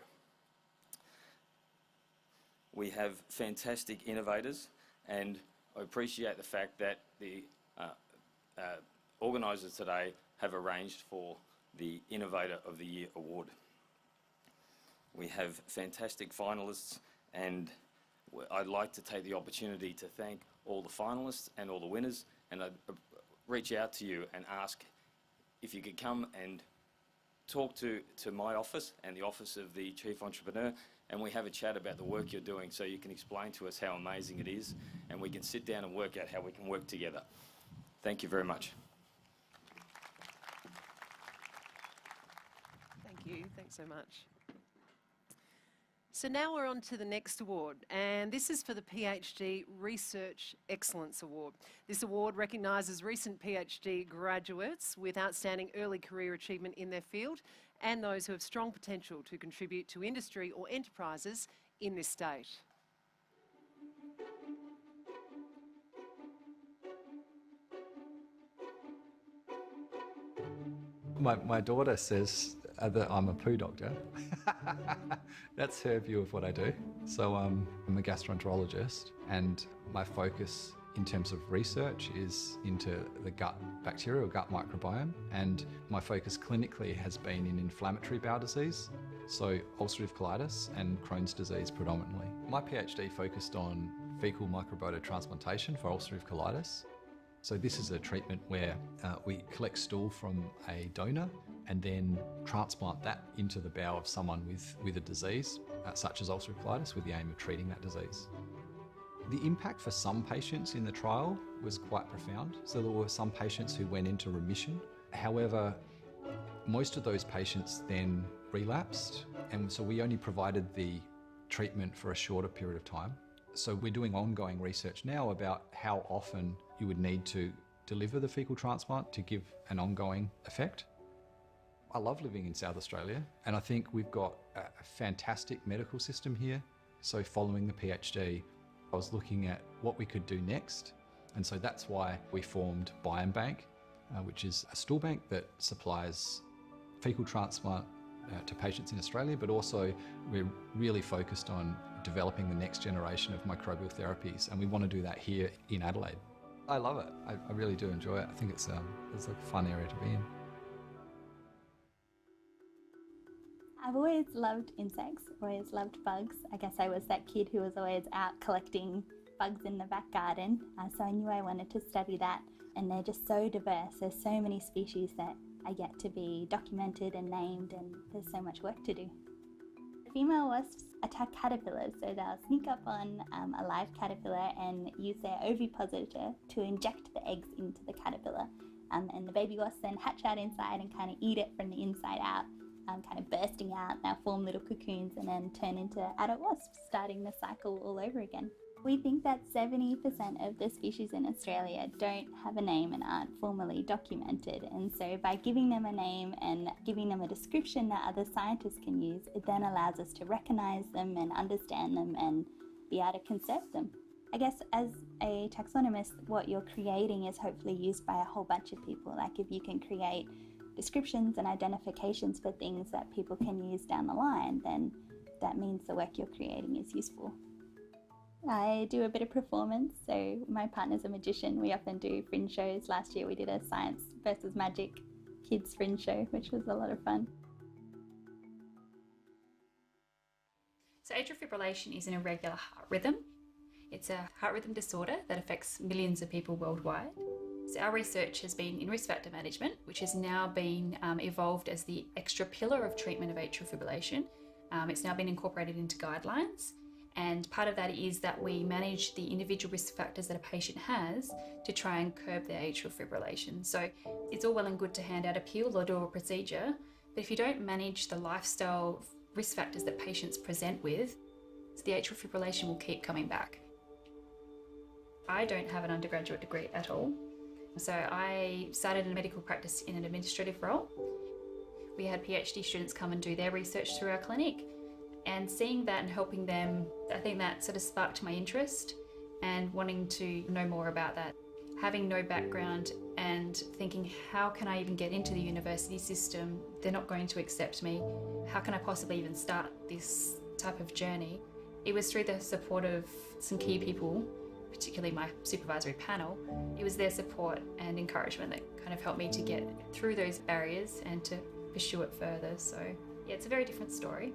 We have fantastic innovators, and I appreciate the fact that the organisers today have arranged for the Innovator of the Year award. We have fantastic finalists, and I'd like to take the opportunity to thank all the finalists and all the winners, and I'd reach out to you and ask if you could come and talk to my office and the office of the Chief Entrepreneur, and we have a chat about the work you're doing, so you can explain to us how amazing it is, and we can sit down and work out how we can work together. Thank you very much. Thank you. Thanks so much. So now we're on to the next award, and this is for the PhD Research Excellence Award. This award recognises recent PhD graduates with outstanding early career achievement in their field and those who have strong potential to contribute to industry or enterprises in this state. My daughter says that I'm a poo doctor. That's her view of what I do. So I'm a gastroenterologist, and my focus in terms of research is into the gut bacteria or gut microbiome, and my focus clinically has been in inflammatory bowel disease, so ulcerative colitis and Crohn's disease predominantly. My PhD focused on fecal microbiota transplantation for ulcerative colitis. So this is a treatment where we collect stool from a donor and then transplant that into the bowel of someone with a disease, such as ulcerative colitis, with the aim of treating that disease. The impact for some patients in the trial was quite profound. So there were some patients who went into remission. However, most of those patients then relapsed, and so we only provided the treatment for a shorter period of time. So we're doing ongoing research now about how often you would need to deliver the fecal transplant to give an ongoing effect. I love living in South Australia, and I think we've got a fantastic medical system here. So following the PhD, I was looking at what we could do next, and so that's why we formed Biobank, which is a stool bank that supplies fecal transplant to patients in Australia, but also we're really focused on developing the next generation of microbial therapies, and we want to do that here in Adelaide. I love it. I really do enjoy it. I think it's a fun area to be in. I've always loved insects, always loved bugs. I guess I was that kid who was always out collecting bugs in the back garden, so I knew I wanted to study that. And they're just so diverse. There's so many species that are yet to be documented and named, and there's so much work to do. Female wasps attack caterpillars, so they'll sneak up on a live caterpillar and use their ovipositor to inject the eggs into the caterpillar. And the baby wasps then hatch out inside and kind of eat it from the inside out. kind of bursting out. They'll form little cocoons and then turn into adult wasps, starting the cycle all over again. We think that 70% of the species in Australia don't have a name and aren't formally documented. And so by giving them a name and giving them a description that other scientists can use, it then allows us to recognise them and understand them and be able to conserve them. I guess as a taxonomist, what you're creating is hopefully used by a whole bunch of people. Like if you can create descriptions and identifications for things that people can use down the line, then that means the work you're creating is useful. I do a bit of performance, so my partner's a magician. We often do fringe shows. Last year we did a science versus magic kids fringe show, which was a lot of fun. So atrial fibrillation is an irregular heart rhythm. It's a heart rhythm disorder that affects millions of people worldwide. So our research has been in risk factor management, which has now been evolved as the extra pillar of treatment of atrial fibrillation. It's now been incorporated into guidelines. And part of that is that we manage the individual risk factors that a patient has to try and curb their atrial fibrillation. So it's all well and good to hand out a pill or do a procedure, but if you don't manage the lifestyle risk factors that patients present with, the atrial fibrillation will keep coming back. I don't have an undergraduate degree at all. So I started in a medical practice in an administrative role. We had PhD students come and do their research through our clinic. And seeing that and helping them, I think that sort of sparked my interest and wanting to know more about that. Having no background and thinking, how can I even get into the university system? They're not going to accept me. How can I possibly even start this type of journey? It was through the support of some key people, particularly my supervisory panel. It was their support and encouragement that kind of helped me to get through those barriers and to pursue it further. So yeah, it's a very different story.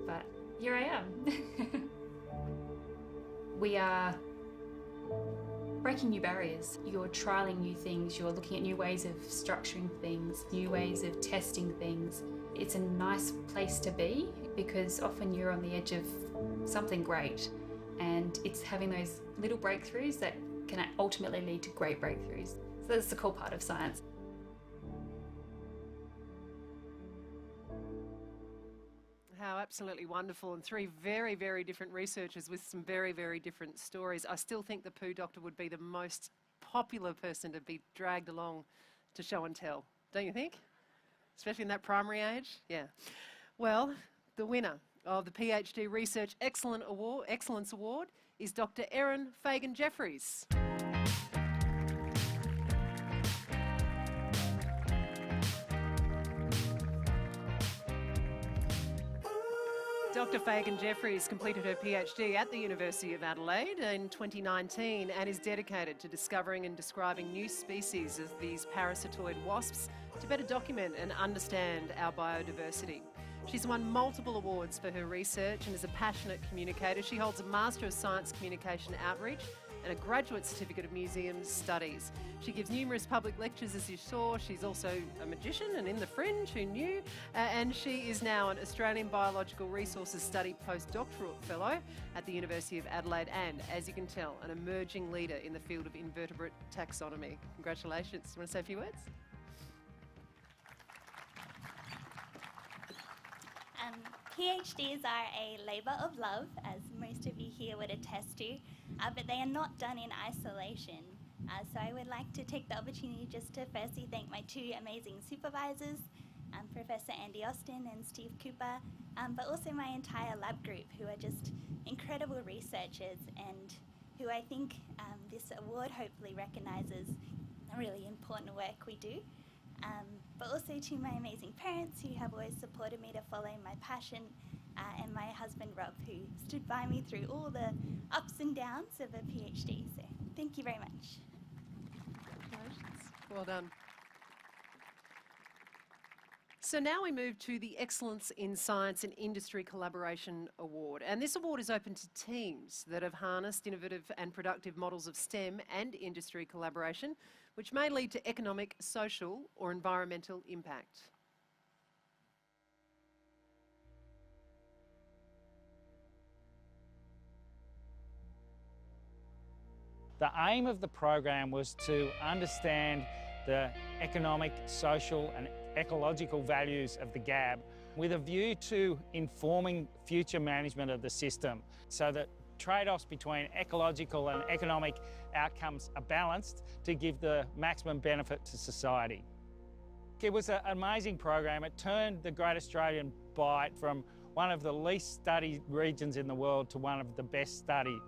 But here I am. We are breaking new barriers. You're trialing new things. You're looking at new ways of structuring things, new ways of testing things. It's a nice place to be because often you're on the edge of something great, and it's having those little breakthroughs that can ultimately lead to great breakthroughs. So that's the cool part of science. How absolutely wonderful, and three very, very different researchers with some very, very different stories. I still think the poo doctor would be the most popular person to be dragged along to show and tell, don't you think? Especially in that primary age, yeah. Well, the winner of the PhD Research Excellence Award is Dr. Erin Fagan-Jeffries. Dr. Fagan-Jeffries completed her PhD at the University of Adelaide in 2019 and is dedicated to discovering and describing new species of these parasitoid wasps to better document and understand our biodiversity. She's won multiple awards for her research and is a passionate communicator. She holds a Master of Science Communication Outreach and a Graduate Certificate of Museum Studies. She gives numerous public lectures, as you saw. She's also a magician and in the fringe, who knew? And she is now an Australian Biological Resources Study postdoctoral fellow at the University of Adelaide and, as you can tell, an emerging leader in the field of invertebrate taxonomy. Congratulations. You want to say a few words? PhDs are a labour of love, as most of you here would attest to, but they are not done in isolation. So I would like to take the opportunity just to firstly thank my two amazing supervisors, Professor Andy Austin and Steve Cooper, but also my entire lab group, who are just incredible researchers and who I think this award hopefully recognises the really important work we do. But also to my amazing parents who have always supported me to follow my passion, and my husband Rob, who stood by me through all the ups and downs of a PhD. So thank you very much. Congratulations. Well done. So now we move to the Excellence in Science and Industry Collaboration Award. And this award is open to teams that have harnessed innovative and productive models of STEM and industry collaboration, which may lead to economic, social or environmental impact. The aim of the program was to understand the economic, social and ecological values of the GAB with a view to informing future management of the system so that trade-offs between ecological and economic outcomes are balanced to give the maximum benefit to society. It was an amazing program. It turned the Great Australian Bight from one of the least studied regions in the world to one of the best studied.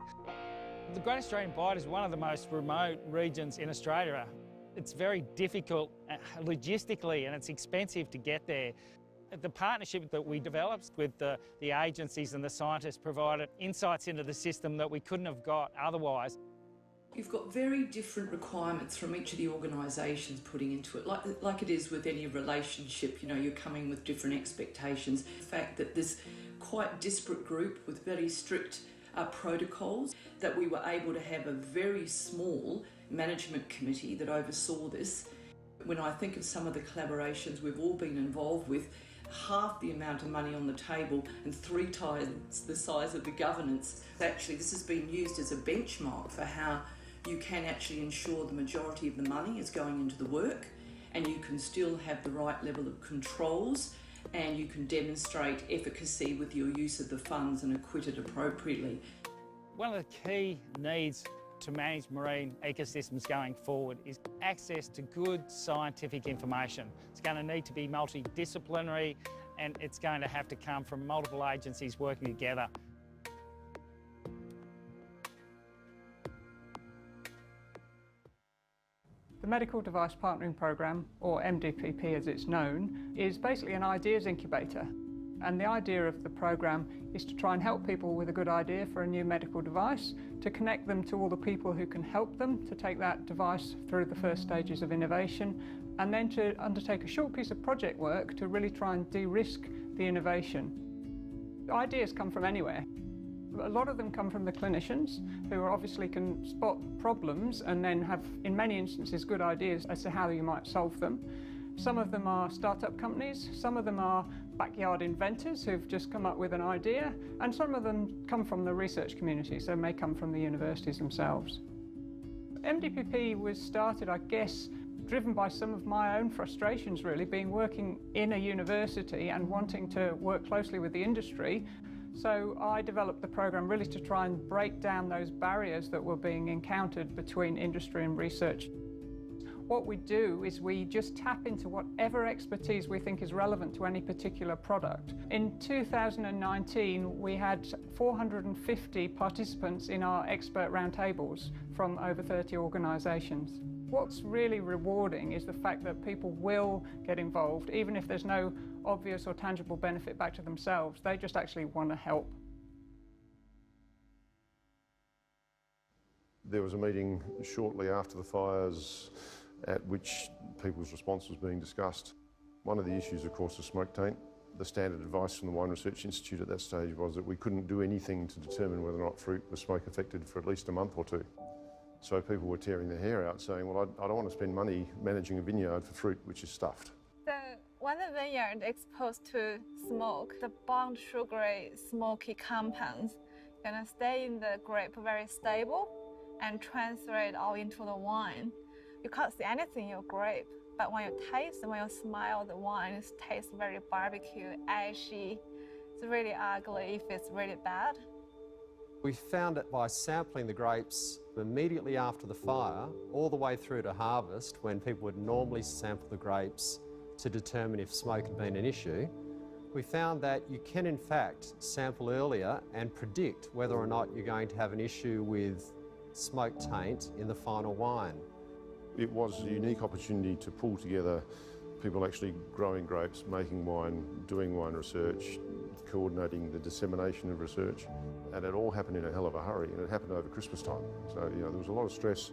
The Great Australian Bight is one of the most remote regions in Australia. It's very difficult logistically and it's expensive to get there. The partnership that we developed with the agencies and the scientists provided insights into the system that we couldn't have got otherwise. You've got very different requirements from each of the organisations putting into it, like it is with any relationship. You know, you're coming with different expectations. The fact that there's quite disparate group with very strict protocols, that we were able to have a very small management committee that oversaw this. When I think of some of the collaborations we've all been involved with, half the amount of money on the table and 3 times the size of the governance. Actually, this has been used as a benchmark for how you can actually ensure the majority of the money is going into the work and you can still have the right level of controls and you can demonstrate efficacy with your use of the funds and acquit it appropriately. One of the key needs to manage marine ecosystems going forward is access to good scientific information. It's going to need to be multidisciplinary and it's going to have to come from multiple agencies working together. The Medical Device Partnering Programme, or MDPP as it's known, is basically an ideas incubator. And the idea of the programme is to try and help people with a good idea for a new medical device, to connect them to all the people who can help them to take that device through the first stages of innovation, and then to undertake a short piece of project work to really try and de-risk the innovation. Ideas come from anywhere. A lot of them come from the clinicians, who obviously can spot problems and then have, in many instances, good ideas as to how you might solve them. Some of them are startup companies, some of them are backyard inventors who've just come up with an idea, and some of them come from the research community, so may come from the universities themselves. MDPP was started, I guess, driven by some of my own frustrations really, being working in a university and wanting to work closely with the industry. So I developed the programme really to try and break down those barriers that were being encountered between industry and research. What we do is we just tap into whatever expertise we think is relevant to any particular product. In 2019, we had 450 participants in our expert roundtables from over 30 organisations. What's really rewarding is the fact that people will get involved, even if there's no obvious or tangible benefit back to themselves. They just actually want to help. There was a meeting shortly after the fires at which people's response was being discussed. One of the issues, of course, is smoke taint. The standard advice from the Wine Research Institute at that stage was that we couldn't do anything to determine whether or not fruit was smoke affected for at least a month or 2. So people were tearing their hair out saying, well, I don't want to spend money managing a vineyard for fruit which is stuffed. So when the vineyard is exposed to smoke, the bound sugary smoky compounds gonna stay in the grape very stable and transfer it all into the wine. You can't see anything in your grape, but when you taste and when you smell the wine, it tastes very barbecue, ashy. It's really ugly if it's really bad. We found it by sampling the grapes immediately after the fire, all the way through to harvest, when people would normally sample the grapes to determine if smoke had been an issue. We found that you can in fact sample earlier and predict whether or not you're going to have an issue with smoke taint in the final wine. It was a unique opportunity to pull together people actually growing grapes, making wine, doing wine research, coordinating the dissemination of research. And it all happened in a hell of a hurry, and it happened over Christmas time. So, you know, there was a lot of stress.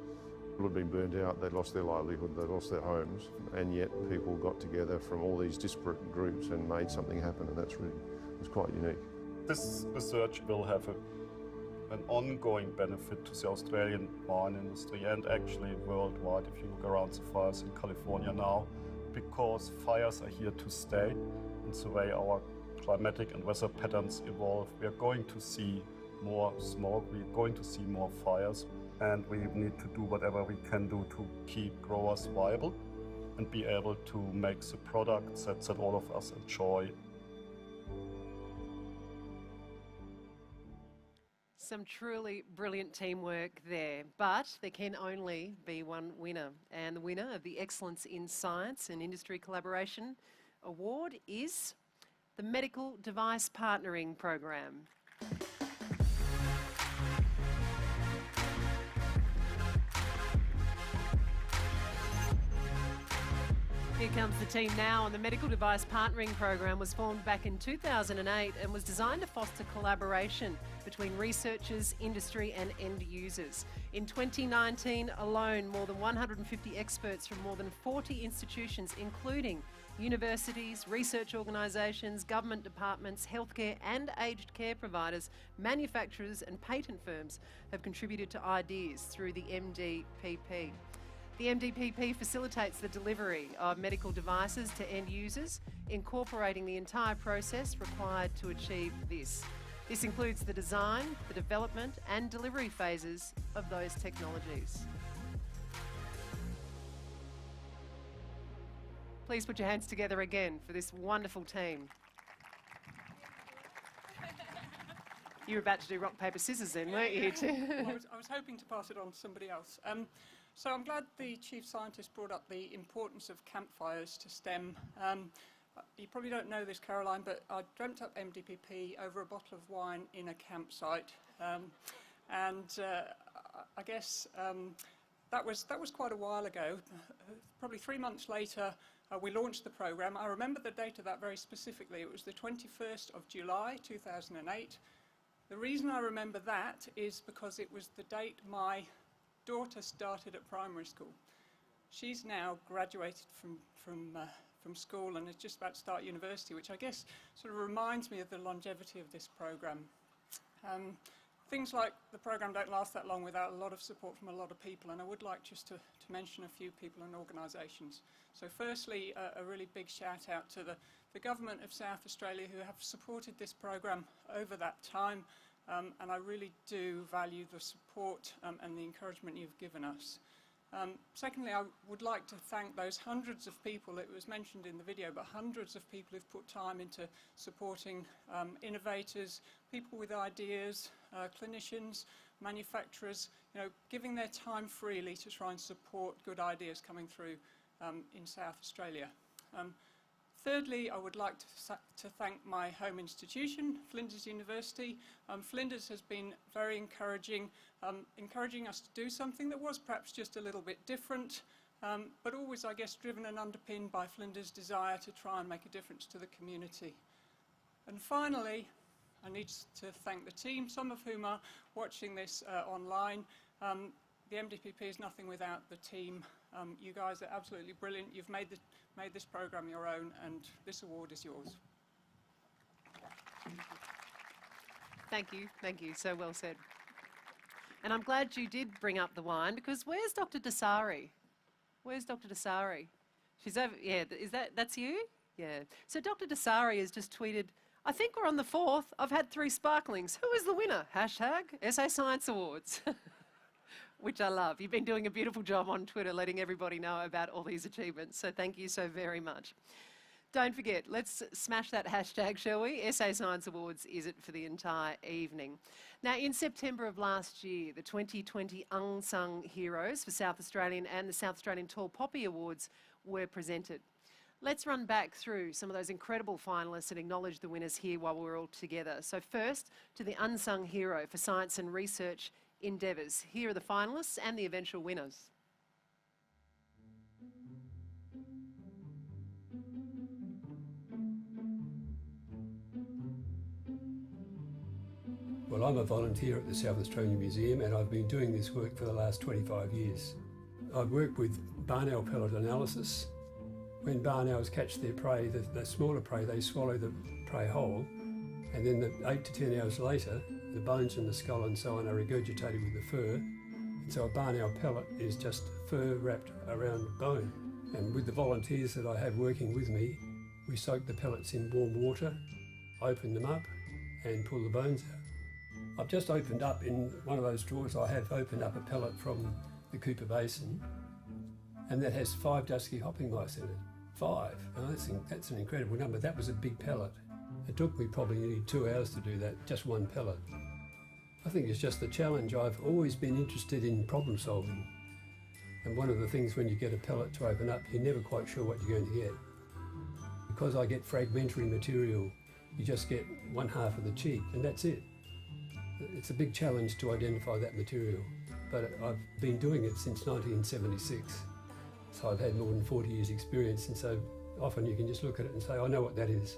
People had been burned out, they'd lost their livelihood, they'd lost their homes, and yet people got together from all these disparate groups and made something happen, and that's really, it was quite unique. This research will have an ongoing benefit to the Australian wine industry and actually worldwide if you look around the fires in California now, because fires are here to stay. And the way our climatic and weather patterns evolve, we are going to see more smoke, we're going to see more fires, and we need to do whatever we can do to keep growers viable. and be able to make the products that all of us enjoy. Some truly brilliant teamwork there, but there can only be one winner. And the winner of the Excellence in Science and Industry Collaboration Award is the Medical Device Partnering Program. Here comes the team now, and the Medical Device Partnering Program was formed back in 2008 and was designed to foster collaboration between researchers, industry and end users. In 2019 alone, more than 150 experts from more than 40 institutions, including universities, research organisations, government departments, healthcare and aged care providers, manufacturers and patent firms have contributed to ideas through the MDPP. The MDPP facilitates the delivery of medical devices to end users, incorporating the entire process required to achieve this. This includes the design, the development and delivery phases of those technologies. Please put your hands together again for this wonderful team. You were about to do rock, paper, scissors then, weren't you? Well, I was hoping to pass it on to somebody else. So I'm glad the Chief Scientist brought up the importance of campfires to STEM. You probably don't know this, Caroline, but I dreamt up MDPP over a bottle of wine in a campsite. I guess that was quite a while ago. Probably 3 months later, we launched the programme. I remember the date of that very specifically. It was the 21st of July 2008. The reason I remember that is because it was the date my daughter started at primary school. She's now graduated from school and is just about to start university, which I guess sort of reminds me of the longevity of this programme. Things like the programme don't last that long without a lot of support from a lot of people, and I would like just to mention a few people and organisations. So firstly, a really big shout out to the Government of South Australia, who have supported this programme over that time. And I really do value the support and the encouragement you've given us. Secondly, I would like to thank those hundreds of people, it was mentioned in the video, but hundreds of people who've put time into supporting innovators, people with ideas, clinicians, manufacturers, giving their time freely to try and support good ideas coming through in South Australia. Thirdly, I would like to thank my home institution, Flinders University. Flinders has been very encouraging, encouraging us to do something that was perhaps just a little bit different, but always, I guess, driven and underpinned by Flinders' desire to try and make a difference to the community. And finally, I need to thank the team, some of whom are watching this online. The MDPP is nothing without the team. You guys are absolutely brilliant. You've made this programme your own, and this award is yours. Thank you, so well said. And I'm glad you did bring up the wine, because where's Dr. Dasari? Where's Dr. Dasari? She's over, yeah, that's you? Yeah. So Dr. Dasari has just tweeted, I think we're on the 4th. I've had 3 sparklings. Who is the winner? # SA Science Awards. Which I love. You've been doing a beautiful job on Twitter letting everybody know about all these achievements, so thank you so very much. Don't forget, let's smash that hashtag, shall we? SA Science Awards is it for the entire evening. Now, in September of last year, the 2020 Unsung Heroes for South Australian and the South Australian Tall Poppy Awards were presented. Let's run back through some of those incredible finalists and acknowledge the winners here while we're all together. So first, to the Unsung Hero for Science and Research endeavours. Here are the finalists and the eventual winners. Well, I'm a volunteer at the South Australian Museum, and I've been doing this work for the last 25 years. I've worked with barn owl pellet analysis. When barn owls catch their prey, the smaller prey, they swallow the prey whole, and then 8 to 10 hours later, the bones and the skull and so on are regurgitated with the fur. And so a barn owl pellet is just fur wrapped around bone. And with the volunteers that I have working with me, we soak the pellets in warm water, open them up and pull the bones out. I've just opened up in one of those drawers, I have opened up a pellet from the Cooper Basin, and that has 5 dusky hopping mice in it. 5. And I think that's an incredible number. That was a big pellet. It took me probably nearly 2 hours to do that, just one pellet. I think it's just a challenge. I've always been interested in problem solving. And one of the things when you get a pellet to open up, you're never quite sure what you're going to get. Because I get fragmentary material, you just get 1/2 of the cheek, and that's it. It's a big challenge to identify that material, but I've been doing it since 1976. So I've had more than 40 years experience, and so often you can just look at it and say, I know what that is.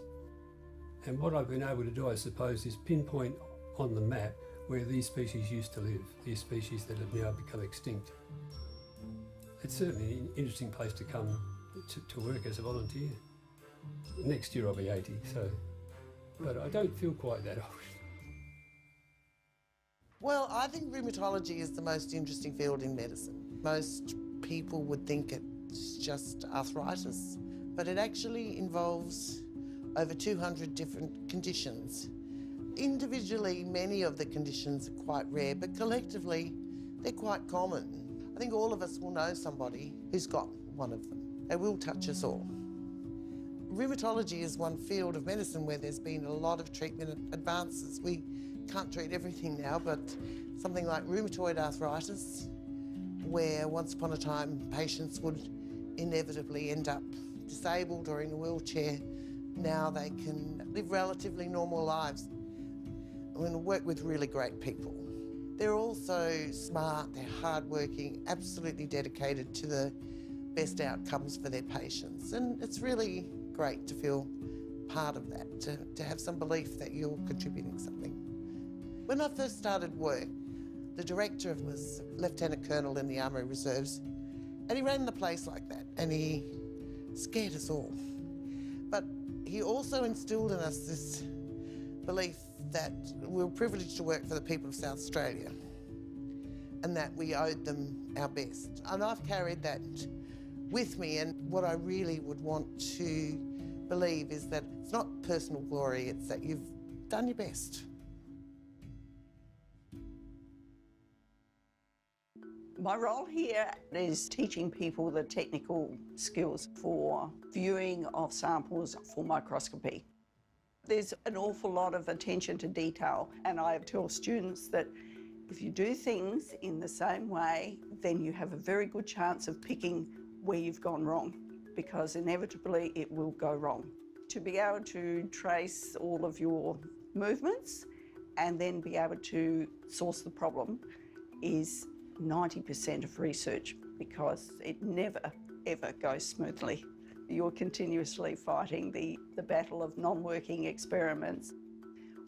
And what I've been able to do, I suppose, is pinpoint on the map where these species used to live, these species that have now become extinct. It's certainly an interesting place to come to work as a volunteer. Next year I'll be 80, so, but I don't feel quite that old. Well, I think rheumatology is the most interesting field in medicine. Most people would think it's just arthritis, but it actually involves over 200 different conditions. Individually, many of the conditions are quite rare, but collectively, they're quite common. I think all of us will know somebody who's got one of them. They will touch us all. Rheumatology is one field of medicine where there's been a lot of treatment advances. We can't treat everything now, but something like rheumatoid arthritis, where once upon a time patients would inevitably end up disabled or in a wheelchair, now they can live relatively normal lives. I'm going to work with really great people. They're also smart, they're hardworking, absolutely dedicated to the best outcomes for their patients. And it's really great to feel part of that, to have some belief that you're contributing something. When I first started work, the director was Lieutenant Colonel in the Army Reserves, and he ran the place like that, and he scared us all. But he also instilled in us this belief that we were privileged to work for the people of South Australia and that we owed them our best. And I've carried that with me, and what I really would want to believe is that it's not personal glory, it's that you've done your best. My role here is teaching people the technical skills for viewing of samples for microscopy. There's an awful lot of attention to detail, and I tell students that if you do things in the same way, then you have a very good chance of picking where you've gone wrong, because inevitably it will go wrong. To be able to trace all of your movements and then be able to source the problem is 90% of research, because it never, ever goes smoothly. You're continuously fighting the battle of non-working experiments.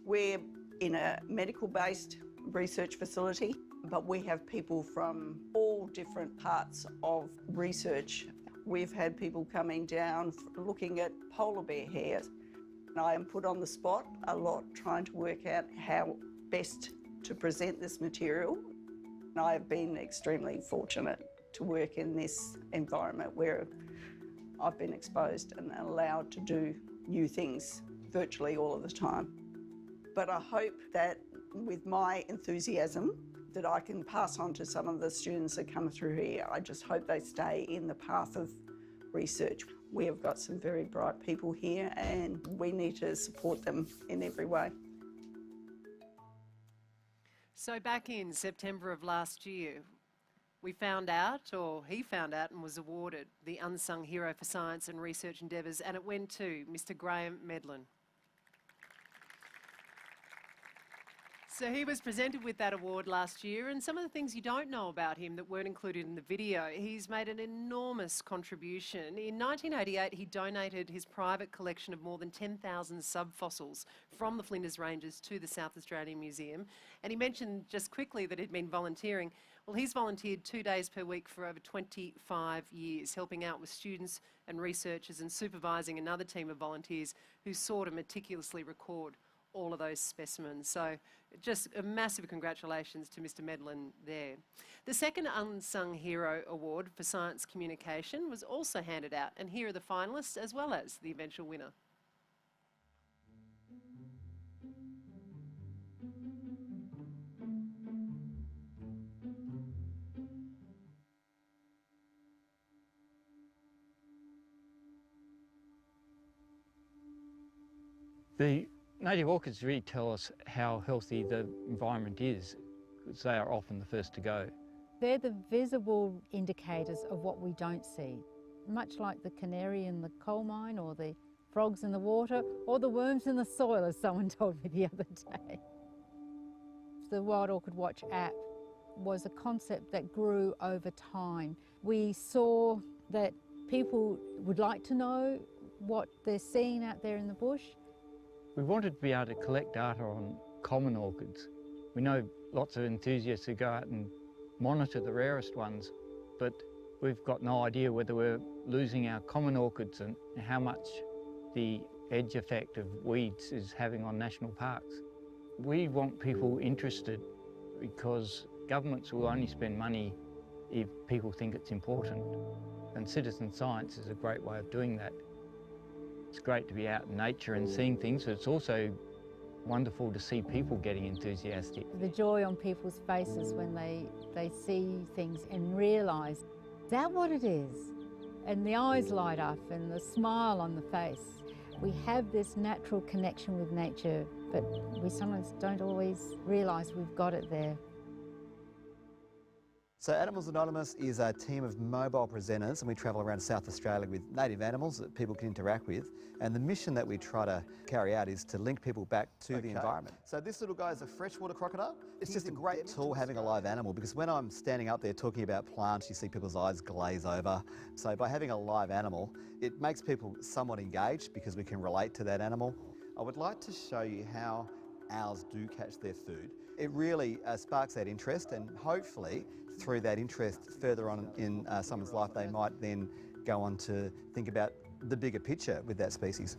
We're in a medical-based research facility, but we have people from all different parts of research. We've had people coming down looking at polar bear hairs. I am put on the spot a lot trying to work out how best to present this material. I have been extremely fortunate to work in this environment where I've been exposed and allowed to do new things virtually all of the time. But I hope that with my enthusiasm that I can pass on to some of the students that come through here. I just hope they stay in the path of research. We have got some very bright people here and we need to support them in every way. So back in September of last year, we found out, or he found out and was awarded the Unsung Hero for Science and Research Endeavours, and it went to Mr. Graham Medlin. So he was presented with that award last year, and some of the things you don't know about him that weren't included in the video, he's made an enormous contribution. In 1988, he donated his private collection of more than 10,000 subfossils from the Flinders Ranges to the South Australian Museum. And he mentioned just quickly that he'd been volunteering. Well, he's volunteered 2 days per week for over 25 years, helping out with students and researchers and supervising another team of volunteers who sought to meticulously record all of those specimens. So just a massive congratulations to Mr. Medlin there. The second Unsung Hero Award for Science Communication was also handed out, and here are the finalists as well as the eventual winner. The native orchids really tell us how healthy the environment is, because they are often the first to go. They're the visible indicators of what we don't see, much like the canary in the coal mine or the frogs in the water or the worms in the soil, as someone told me the other day. The Wild Orchid Watch app was a concept that grew over time. We saw that people would like to know what they're seeing out there in the bush. We wanted to be able to collect data on common orchids. We know lots of enthusiasts who go out and monitor the rarest ones, but we've got no idea whether we're losing our common orchids and how much the edge effect of weeds is having on national parks. We want people interested because governments will only spend money if people think it's important, and citizen science is a great way of doing that. It's great to be out in nature and seeing things, but it's also wonderful to see people getting enthusiastic. The joy on people's faces when they see things and realise, is that what it is? And the eyes light up and the smile on the face. We have this natural connection with nature, but we sometimes don't always realise we've got it there. So Animals Anonymous is a team of mobile presenters, and we travel around South Australia with native animals that people can interact with. And the mission that we try to carry out is to link people back to the environment. So this little guy is a freshwater crocodile? It's just a great tool having a live animal, because when I'm standing up there talking about plants, you see people's eyes glaze over. So by having a live animal, it makes people somewhat engaged because we can relate to that animal. I would like to show you how owls do catch their food. It really sparks that interest, and hopefully through that interest further on in someone's life, they might then go on to think about the bigger picture with that species.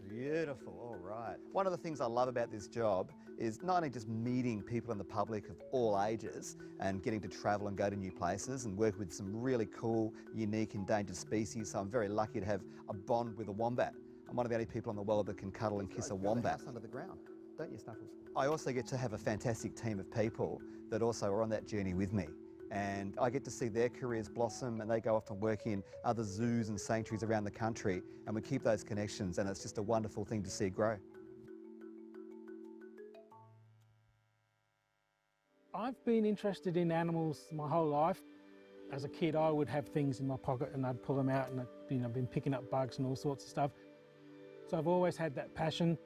Beautiful, all right. One of the things I love about this job is not only just meeting people in the public of all ages and getting to travel and go to new places and work with some really cool, unique, endangered species. So I'm very lucky to have a bond with a wombat. I'm one of the only people in the world that can cuddle and kiss a wombat. Under the ground, don't you, Snuffles? I also get to have a fantastic team of people that also are on that journey with me. And I get to see their careers blossom, and they go off and work in other zoos and sanctuaries around the country, and we keep those connections, and it's just a wonderful thing to see grow. I've been interested in animals my whole life. As a kid, I would have things in my pocket and I'd pull them out, and I've been picking up bugs and all sorts of stuff. So I've always had that passion.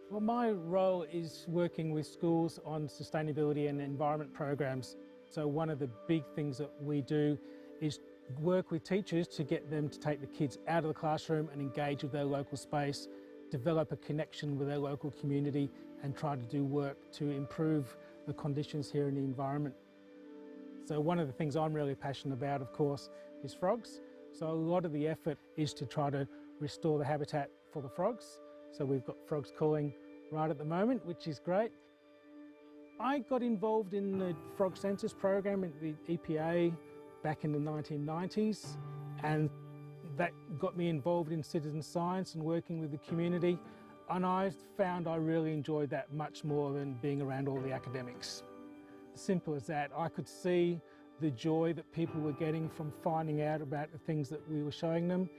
Well, my role is working with schools on sustainability and environment programs. So one of the big things that we do is work with teachers to get them to take the kids out of the classroom and engage with their local space, develop a connection with their local community, and try to do work to improve the conditions here in the environment. So one of the things I'm really passionate about, of course, is frogs. So a lot of the effort is to try to restore the habitat for the frogs. So we've got frogs calling right at the moment, which is great. I got involved in the frog census program at the EPA back in the 1990s, and that got me involved in citizen science and working with the community, and I found I really enjoyed that much more than being around all the academics. Simple as that. I could see the joy that people were getting from finding out about the things that we were showing them,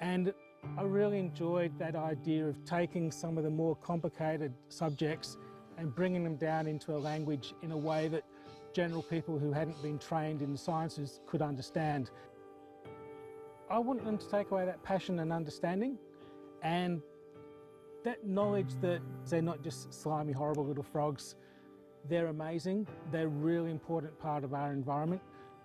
and I really enjoyed that idea of taking some of the more complicated subjects and bringing them down into a language in a way that general people who hadn't been trained in the sciences could understand. I wanted them to take away that passion and understanding, and that knowledge that they're not just slimy, horrible little frogs. They're amazing. They're a really important part of our environment.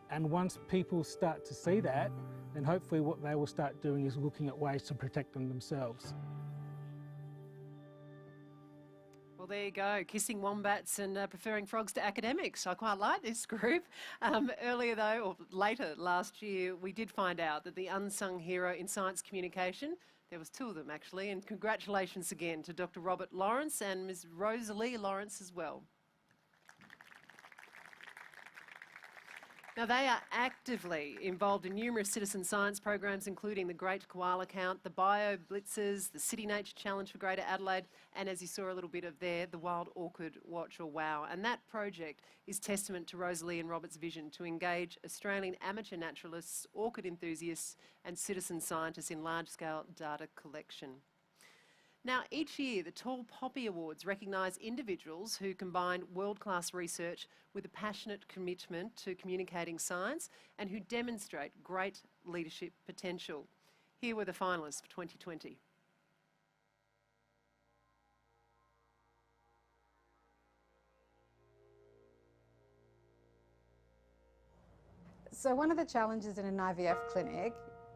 And once people start to see that, then hopefully what they will start doing is looking at ways to protect them themselves. Well, there you go, kissing wombats and preferring frogs to academics. I quite like this group. Earlier though, or later last year, we did find out that the unsung hero in science communication, there was two of them actually, and congratulations again to Dr. Robert Lawrence and Ms. Rosalie Lawrence as well. Now, they are actively involved in numerous citizen science programs, including the Great Koala Count, the Bio Blitzers, the City Nature Challenge for Greater Adelaide, and as you saw a little bit of there, the Wild Orchid Watch, or WOW. And that project is testament to Rosalie and Robert's vision to engage Australian amateur naturalists, orchid enthusiasts, and citizen scientists in large-scale data collection. Now, each year, the Tall Poppy Awards recognise individuals who combine world-class research with a passionate commitment to communicating science and who demonstrate great leadership potential. Here were the finalists for 2020. So one of the challenges in an IVF clinic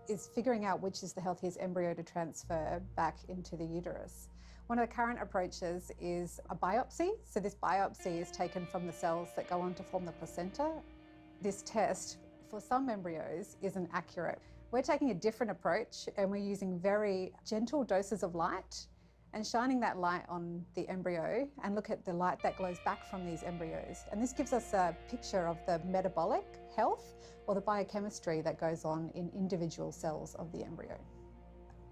is figuring out which is the healthiest embryo to transfer back into the uterus. One of the current approaches is a biopsy. So this biopsy is taken from the cells that go on to form the placenta. This test, for some embryos, isn't accurate. We're taking a different approach and we're using very gentle doses of light and shining that light on the embryo and look at the light that glows back from these embryos. And this gives us a picture of the metabolic health or the biochemistry that goes on in individual cells of the embryo.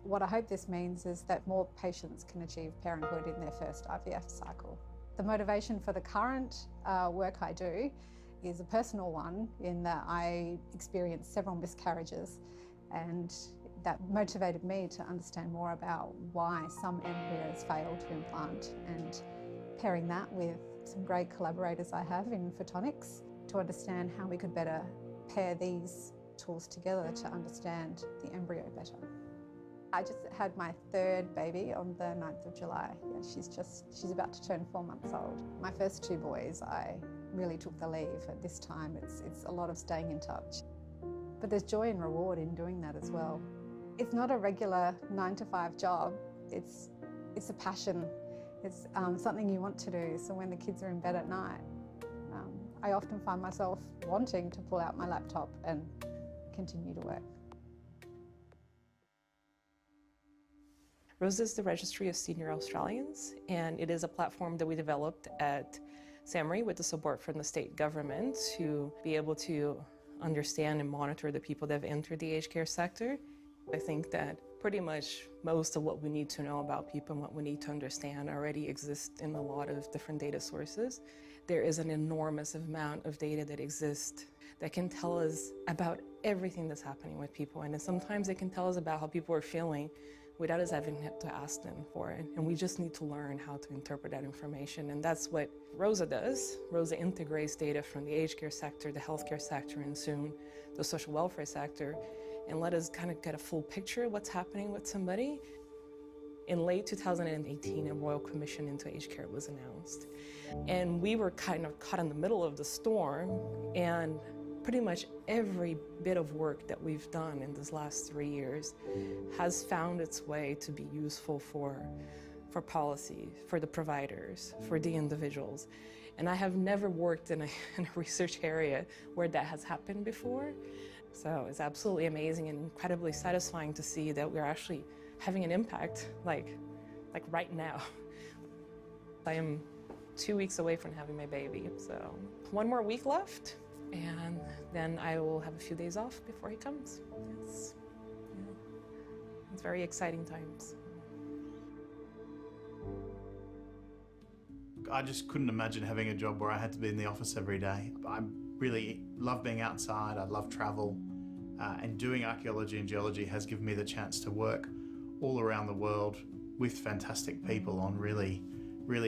What I hope this means is that more patients can achieve parenthood in their first IVF cycle. The motivation for the current work I do is a personal one in that I experienced several miscarriages, and that motivated me to understand more about why some embryos fail to implant, and pairing that with some great collaborators I have in photonics to understand how we could better pair these tools together to understand the embryo better. I just had my third baby on the 9th of July. Yeah, she's about to turn 4 months old. My first two boys, I really took the leave. At this time, it's a lot of staying in touch. But there's joy and reward in doing that as well. It's not a regular 9-to-5 job. It's a passion. It's something you want to do. So when the kids are in bed at night, I often find myself wanting to pull out my laptop and continue to work. ROSA is the Registry of Senior Australians, and it is a platform that we developed at SAHMRI with the support from the state government to be able to understand and monitor the people that have entered the aged care sector. I think that pretty much most of what we need to know about people and what we need to understand already exists in a lot of different data sources. There is an enormous amount of data that exists that can tell us about everything that's happening with people, and then sometimes it can tell us about how people are feeling without us having to ask them for it. And we just need to learn how to interpret that information, and that's what ROSA does. ROSA integrates data from the aged care sector, the healthcare sector, and soon the social welfare sector, and let us kind of get a full picture of what's happening with somebody. In late 2018, a Royal Commission into Aged Care was announced. And we were kind of caught in the middle of the storm, and pretty much every bit of work that we've done in these last 3 years has found its way to be useful for policy, for the providers, for the individuals. And I have never worked in a research area where that has happened before. So it's absolutely amazing and incredibly satisfying to see that we're actually having an impact, like right now. I am 2 weeks away from having my baby, so 1 more week left, and then I will have a few days off before he comes. Yes. Yeah. It's very exciting times. I just couldn't imagine having a job where I had to be in the office every day. I really love being outside, I love travel, and doing archaeology and geology has given me the chance to work all around the world with fantastic people on really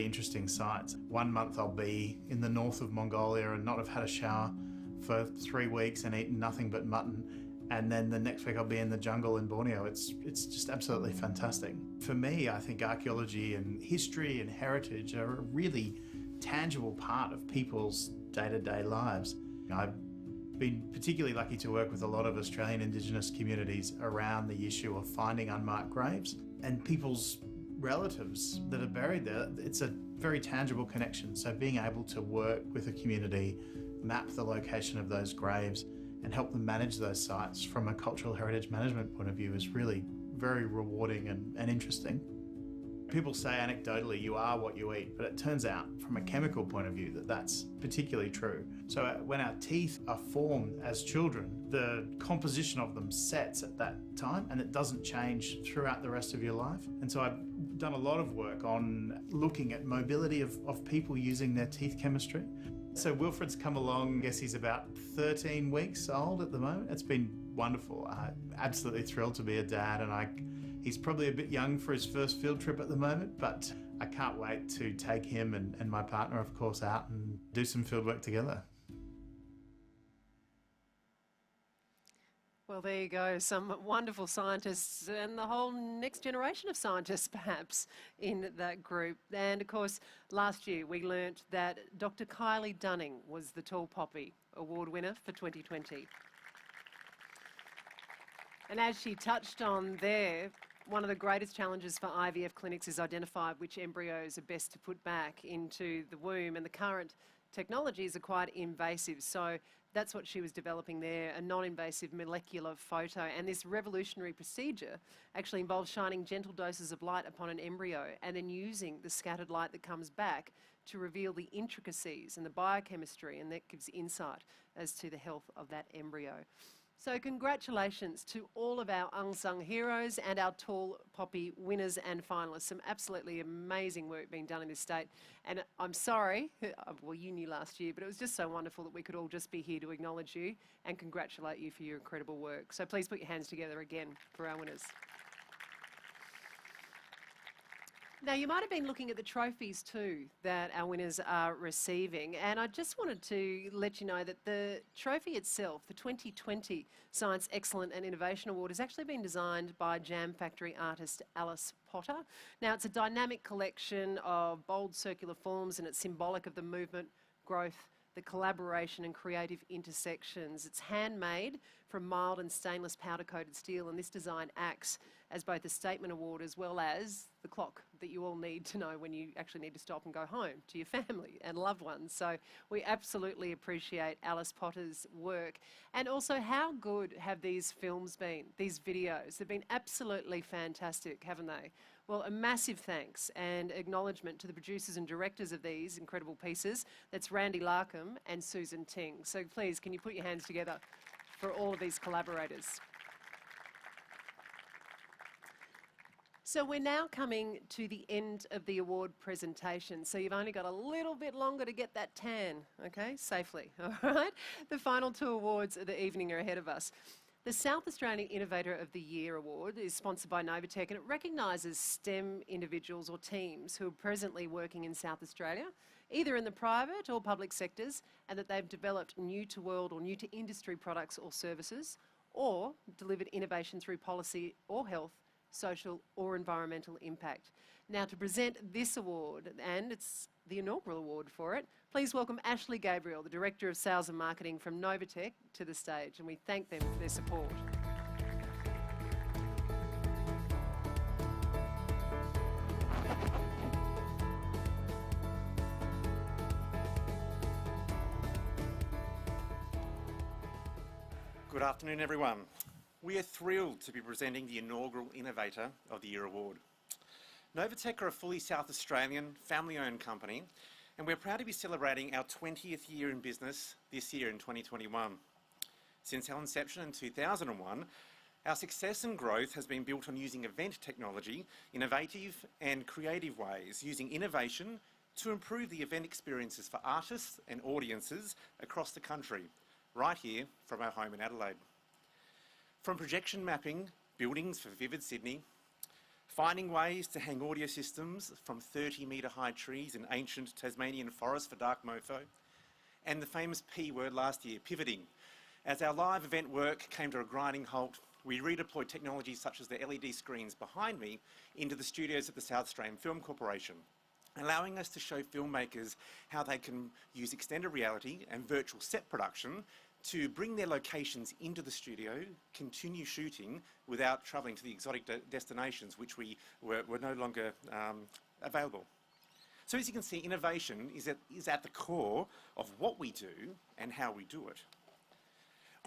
interesting sites. 1 month I'll be in the north of Mongolia and not have had a shower for 3 weeks and eaten nothing but mutton, and then the next week I'll be in the jungle in Borneo. It's just absolutely fantastic. For me, I think archaeology and history and heritage are a really tangible part of people's day-to-day lives. I've been particularly lucky to work with a lot of Australian Indigenous communities around the issue of finding unmarked graves and people's relatives that are buried there. It's a very tangible connection. So being able to work with a community, map the location of those graves and help them manage those sites from a cultural heritage management point of view is really very rewarding and interesting. People say anecdotally, you are what you eat, but it turns out from a chemical point of view that that's particularly true. So when our teeth are formed as children, the composition of them sets at that time and it doesn't change throughout the rest of your life. And so I've done a lot of work on looking at mobility of people using their teeth chemistry. So Wilfred's come along, I guess he's about 13 weeks old at the moment. It's been wonderful. I'm absolutely thrilled to be a dad, and I He's probably a bit young for his first field trip at the moment, but I can't wait to take him and my partner, of course, out and do some field work together. Well, there you go, some wonderful scientists and the whole next generation of scientists perhaps in that group. And of course, last year we learnt that Dr. Kylie Dunning was the Tall Poppy Award winner for 2020. And as she touched on there, one of the greatest challenges for IVF clinics is identify which embryos are best to put back into the womb, and the current technologies are quite invasive. So that's what she was developing there, a non-invasive molecular photo. And this revolutionary procedure actually involves shining gentle doses of light upon an embryo and then using the scattered light that comes back to reveal the intricacies and the biochemistry, and that gives insight as to the health of that embryo. So congratulations to all of our unsung heroes and our Tall Poppy winners and finalists. Some absolutely amazing work being done in this state. And I'm sorry, well, you knew last year, but it was just so wonderful that we could all just be here to acknowledge you and congratulate you for your incredible work. So please put your hands together again for our winners. Now, you might have been looking at the trophies too that our winners are receiving, and I just wanted to let you know that the trophy itself, the 2020 Science Excellence and Innovation Award, has actually been designed by Jam Factory artist Alice Potter. Now, it's a dynamic collection of bold circular forms, and it's symbolic of the movement, growth, the collaboration and creative intersections. It's handmade from mild and stainless powder-coated steel, and this design acts as both a statement award as well as the clock that you all need to know when you actually need to stop and go home to your family and loved ones. So we absolutely appreciate Alice Potter's work. And also, how good have these films been, these videos? They've been absolutely fantastic, haven't they? Well, a massive thanks and acknowledgement to the producers and directors of these incredible pieces. That's Randy Larkham and Susan Ting. So please, can you put your hands together for all of these collaborators? So we're now coming to the end of the award presentation. So you've only got a little bit longer to get that tan, okay, safely, all right? The final two awards of the evening are ahead of us. The South Australian Innovator of the Year Award is sponsored by Novatech, and it recognises STEM individuals or teams who are presently working in South Australia, either in the private or public sectors, and that they've developed new-to-world or new-to-industry products or services, or delivered innovation through policy or health, social or environmental impact. Now, to present this award, and it's the inaugural award for it, please welcome Ashley Gabriel, the Director of Sales and Marketing from Novatech, to the stage, and we thank them for their support. Good afternoon, everyone. We are thrilled to be presenting the inaugural Innovator of the Year Award. Novatech are a fully South Australian, family-owned company, and we're proud to be celebrating our 20th year in business this year in 2021. Since our inception in 2001, our success and growth has been built on using event technology, innovative and creative ways, using innovation to improve the event experiences for artists and audiences across the country, right here from our home in Adelaide. From projection mapping buildings for Vivid Sydney, finding ways to hang audio systems from 30-metre high trees in ancient Tasmanian forests for Dark Mofo, and the famous P word last year, pivoting. As our live event work came to a grinding halt, we redeployed technologies such as the LED screens behind me into the studios of the South Australian Film Corporation, allowing us to show filmmakers how they can use extended reality and virtual set production to bring their locations into the studio, continue shooting without travelling to the exotic destinations which were no longer available. So as you can see, innovation is at the core of what we do and how we do it.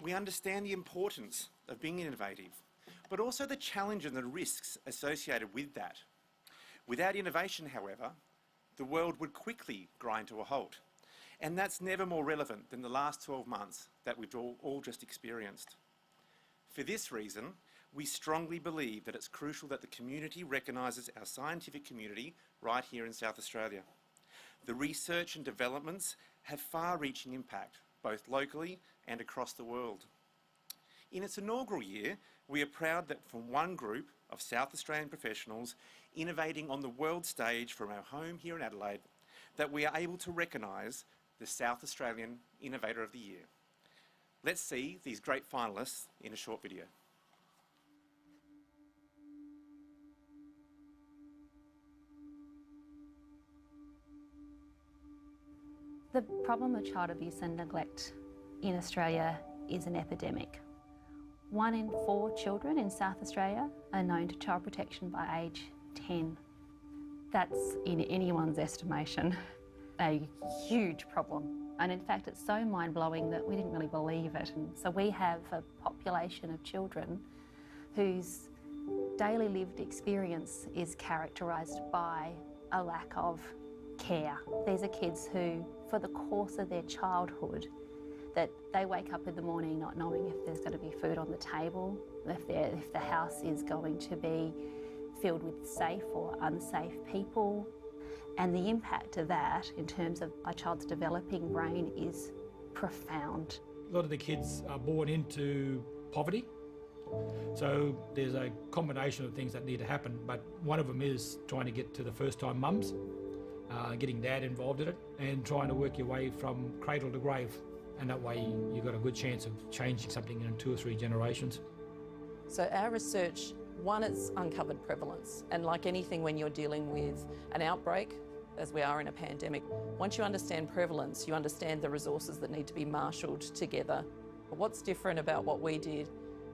We understand the importance of being innovative, but also the challenge and the risks associated with that. Without innovation, however, the world would quickly grind to a halt. And that's never more relevant than the last 12 months that we've all just experienced. For this reason, we strongly believe that it's crucial that the community recognises our scientific community right here in South Australia. The research and developments have far-reaching impact, both locally and across the world. In its inaugural year, we are proud that from one group of South Australian professionals innovating on the world stage from our home here in Adelaide that we are able to recognise the South Australian Innovator of the Year. Let's see these great finalists in a short video. The problem of child abuse and neglect in Australia is an epidemic. 1 in 4 children in South Australia are known to child protection by age 10. That's, in anyone's estimation, a huge problem. And in fact, it's so mind-blowing that we didn't really believe it. And so we have a population of children whose daily lived experience is characterised by a lack of care. These are kids who, for the course of their childhood, that they wake up in the morning not knowing if there's going to be food on the table, if the house is going to be filled with safe or unsafe people. And the impact of that in terms of a child's developing brain is profound. A lot of the kids are born into poverty. So there's a combination of things that need to happen, but one of them is trying to get to the first-time mums, getting dad involved in it, and trying to work your way from cradle to grave. And that way you've got a good chance of changing something in 2 or 3 generations. So our research, one, it's uncovered prevalence. And like anything when you're dealing with an outbreak, as we are in a pandemic, once you understand prevalence, you understand the resources that need to be marshalled together. But what's different about what we did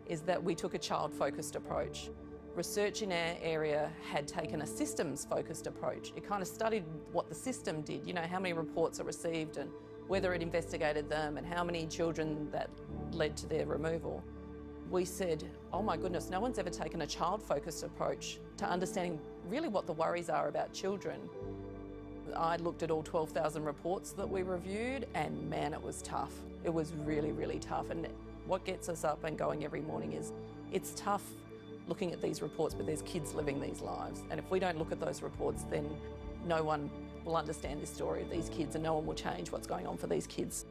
is that we took a child-focused approach. Research in our area had taken a systems-focused approach. It kind of studied what the system did, you know, how many reports are received and whether it investigated them and how many children that led to their removal. We said, oh my goodness, no one's ever taken a child-focused approach to understanding really what the worries are about children. I looked at all 12,000 reports that we reviewed and man, it was tough. It was really, really tough. And what gets us up and going every morning is it's tough looking at these reports, but there's kids living these lives. And if we don't look at those reports, then no one will understand this story of these kids and no one will change what's going on for these kids.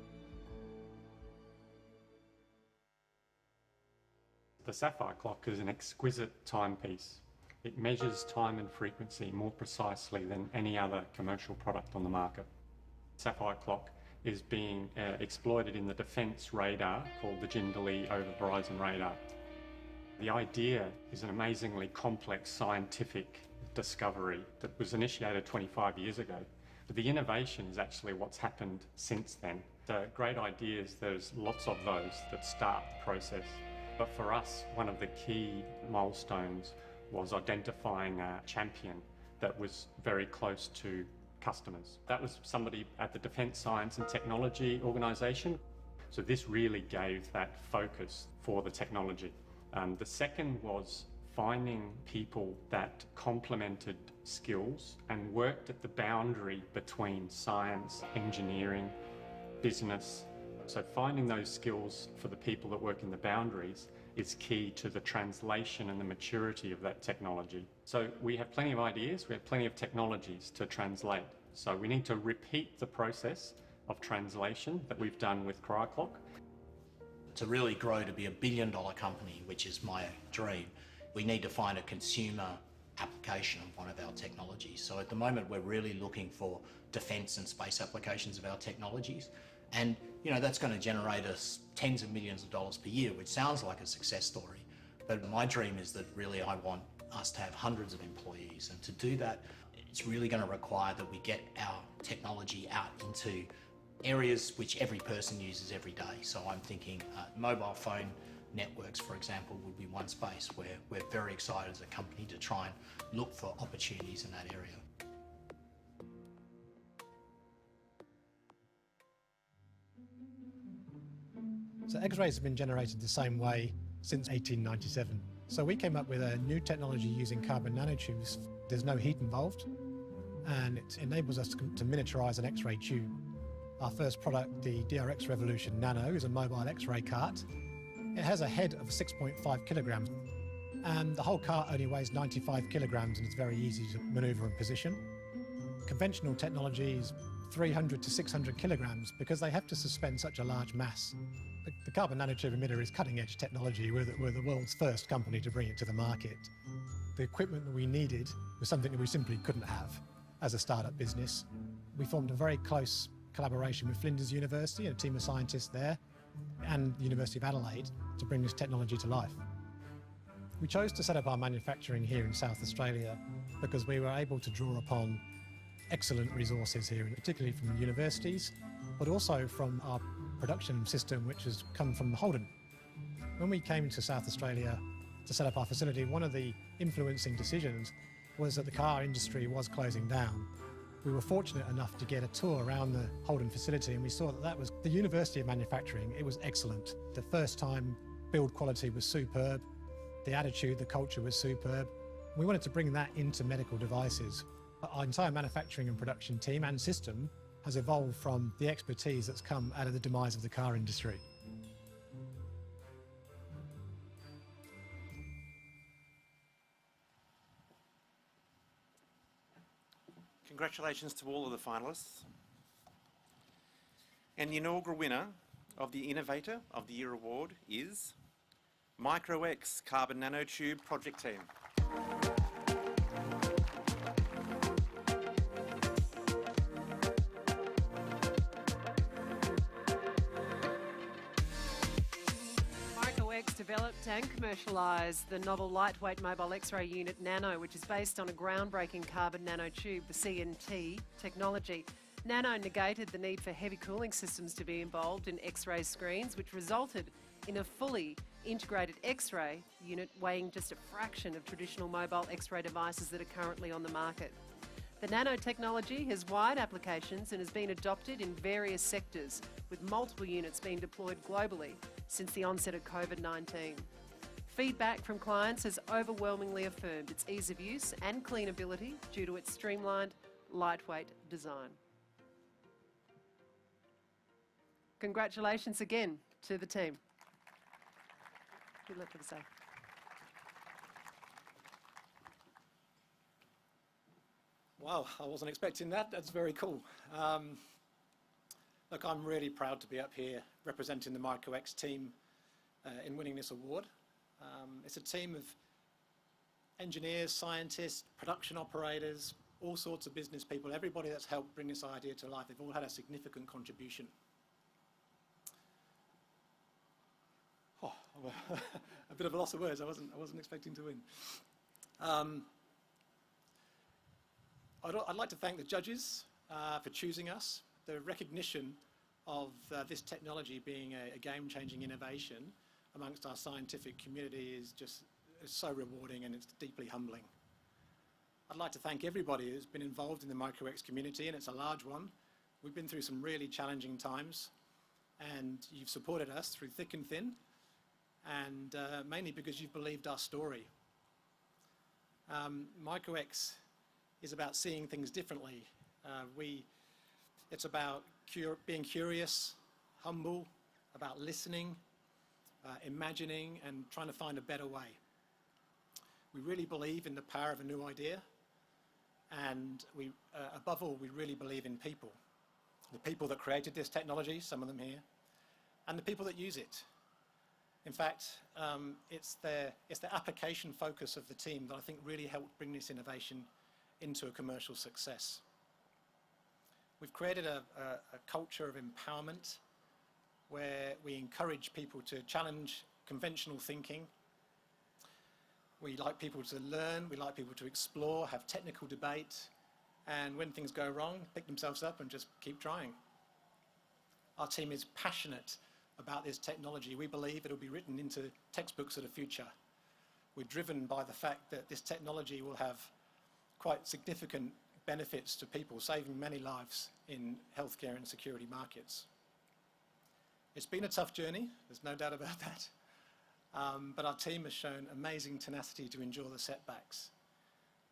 The Sapphire clock is an exquisite timepiece. It measures time and frequency more precisely than any other commercial product on the market. Sapphire clock is being exploited in the defence radar called the Jindalee over Verizon radar. The idea is an amazingly complex scientific discovery that was initiated 25 years ago. But the innovation is actually what's happened since then. The great ideas, there's lots of those that start the process. But for us, one of the key milestones was identifying a champion that was very close to customers. That was somebody at the Defence Science and Technology Organisation. So this really gave that focus for the technology. The second was finding people that complemented skills and worked at the boundary between science, engineering, business. So finding those skills for the people that work in the boundaries is key to the translation and the maturity of that technology. So we have plenty of ideas, we have plenty of technologies to translate. So we need to repeat the process of translation that we've done with CryoClock. To really grow to be $1 billion company, which is my dream, we need to find a consumer application of one of our technologies. So at the moment, we're really looking for defence and space applications of our technologies. And, you know, that's going to generate us tens of millions of dollars per year, which sounds like a success story. But my dream is that really I want us to have hundreds of employees. And to do that, it's really going to require that we get our technology out into areas which every person uses every day. So I'm thinking mobile phone networks, for example, would be one space where we're very excited as a company to try and look for opportunities in that area. So X-rays have been generated the same way since 1897. So we came up with a new technology using carbon nanotubes. There's no heat involved, and it enables us to miniaturise an X-ray tube. Our first product, the DRX Revolution Nano, is a mobile X-ray cart. It has a head of 6.5 kilograms, and the whole cart only weighs 95 kilograms, and it's very easy to manoeuvre and position. Conventional technology is 300 to 600 kilograms because they have to suspend such a large mass. The carbon nanotube emitter is cutting-edge technology. We're the world's first company to bring it to the market. The equipment that we needed was something that we simply couldn't have as a startup business. We formed a very close collaboration with Flinders University and a team of scientists there and the University of Adelaide to bring this technology to life. We chose to set up our manufacturing here in South Australia because we were able to draw upon excellent resources here, particularly from universities, but also from our production system, which has come from Holden. When we came to South Australia to set up our facility, one of the influencing decisions was that the car industry was closing down. We were fortunate enough to get a tour around the Holden facility, and we saw that that was the University of Manufacturing. It was excellent. The first time build quality was superb. The attitude, the culture was superb. We wanted to bring that into medical devices. Our entire manufacturing and production team and system has evolved from the expertise that's come out of the demise of the car industry. Congratulations to all of the finalists. And the inaugural winner of the Innovator of the Year award is Micro-X Carbon Nanotube Project Team. Micro-X developed and commercialised the novel lightweight mobile X-ray unit Nano, which is based on a groundbreaking carbon nanotube, the CNT technology. Nano negated the need for heavy cooling systems to be involved in X-ray screens, which resulted in a fully integrated X-ray unit weighing just a fraction of traditional mobile X-ray devices that are currently on the market. The nanotechnology has wide applications and has been adopted in various sectors, with multiple units being deployed globally since the onset of COVID-19. Feedback from clients has overwhelmingly affirmed its ease of use and cleanability due to its streamlined, lightweight design. Congratulations again to the team. Good luck to the say. Wow, I wasn't expecting that. That's very cool. Look, I'm really proud to be up here representing the Micro-X team in winning this award. It's a team of engineers, scientists, production operators, all sorts of business people, everybody that's helped bring this idea to life. They've all had a significant contribution. Oh, a bit of a loss of words. I wasn't expecting to win. I'd like to thank the judges for choosing us. The recognition of this technology being a game-changing innovation amongst our scientific community is just so rewarding, and it's deeply humbling. I'd like to thank everybody who's been involved in the Micro-X community, and it's a large one. We've been through some really challenging times, and you've supported us through thick and thin, and mainly because you've believed our story. Micro-X is about seeing things differently. It's about being curious, humble, about listening, imagining, and trying to find a better way. We really believe in the power of a new idea, and above all, we really believe in people. The people that created this technology, some of them here, and the people that use it. In fact, it's the application focus of the team that I think really helped bring this innovation into a commercial success. We've created a culture of empowerment where we encourage people to challenge conventional thinking. We like people to learn, we like people to explore, have technical debate, and when things go wrong, pick themselves up and just keep trying. Our team is passionate about this technology. We believe it'll be written into textbooks of the future. We're driven by the fact that this technology will have quite significant benefits to people, saving many lives in healthcare and security markets. It's been a tough journey, there's no doubt about that, but our team has shown amazing tenacity to endure the setbacks.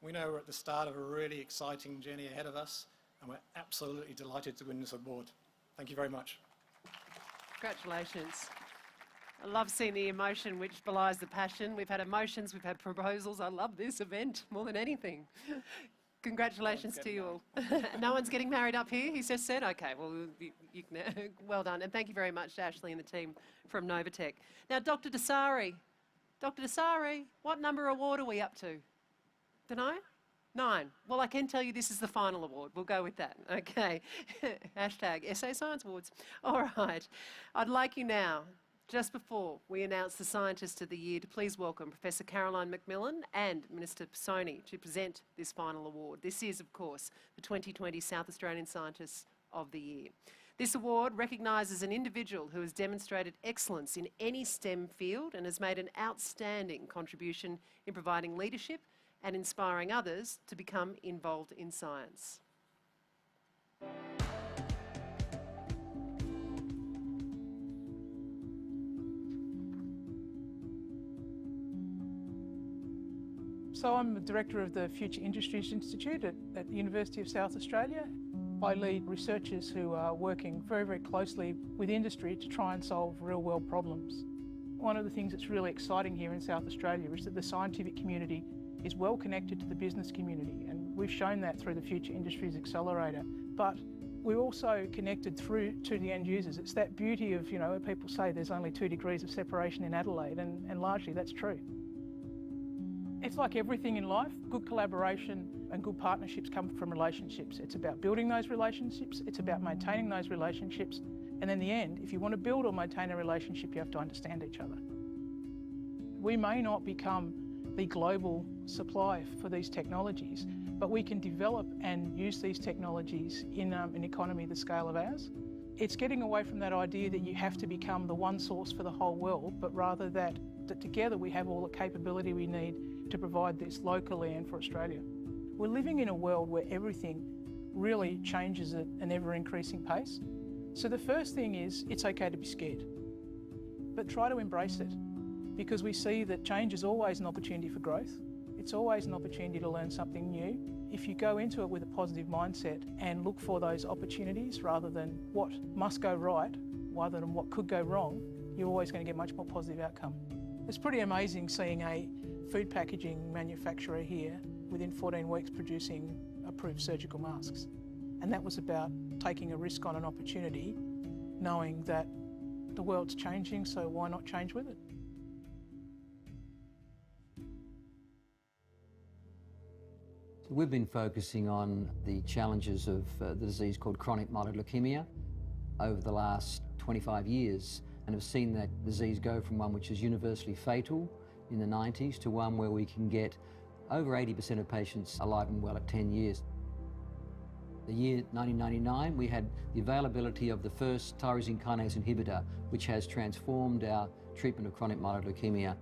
We know we're at the start of a really exciting journey ahead of us, and we're absolutely delighted to win this award. Thank you very much. Congratulations. I love seeing the emotion which belies the passion. We've had emotions, we've had proposals. I love this event more than anything. Congratulations to you all. No one's getting married up here, he's just said. Okay, well, you can, well done. And thank you very much to Ashley and the team from Novatech. Now, Dr. Dasari, what number award are we up to? Dunno? 9. Well, I can tell you this is the final award. We'll go with that. Okay. Hashtag SA Science Awards. All right. I'd like you now, just before we announce the Scientist of the Year, to please welcome Professor Caroline McMillan and Minister Pisoni to present this final award. This is, of course, the 2020 South Australian Scientist of the Year. This award recognises an individual who has demonstrated excellence in any STEM field and has made an outstanding contribution in providing leadership and inspiring others to become involved in science. So I'm the director of the Future Industries Institute at the University of South Australia. I lead researchers who are working very, very closely with industry to try and solve real-world problems. One of the things that's really exciting here in South Australia is that the scientific community is well connected to the business community, and we've shown that through the Future Industries Accelerator. But we're also connected through to the end users. It's that beauty of, you know, where people say there's only 2 degrees of separation in Adelaide, and largely that's true. It's like everything in life, good collaboration and good partnerships come from relationships. It's about building those relationships, it's about maintaining those relationships, and in the end, if you want to build or maintain a relationship, you have to understand each other. We may not become the global supply for these technologies, but we can develop and use these technologies in an economy the scale of ours. It's getting away from that idea that you have to become the one source for the whole world, but rather that together we have all the capability we need to provide this locally and for Australia. We're living in a world where everything really changes at an ever-increasing pace. So the first thing is, it's okay to be scared, but try to embrace it, because we see that change is always an opportunity for growth. It's always an opportunity to learn something new. If you go into it with a positive mindset and look for those opportunities rather than what must go right, rather than what could go wrong, you're always going to get a much more positive outcome. It's pretty amazing seeing a food packaging manufacturer here within 14 weeks producing approved surgical masks. And that was about taking a risk on an opportunity, knowing that the world's changing, so why not change with it? We've been focusing on the challenges of the disease called chronic myeloid leukemia over the last 25 years, and have seen that disease go from one which is universally fatal in the 90s to one where we can get over 80% of patients alive and well at 10 years. The year 1999, we had the availability of the first tyrosine kinase inhibitor, which has transformed our treatment of chronic myeloid leukemia.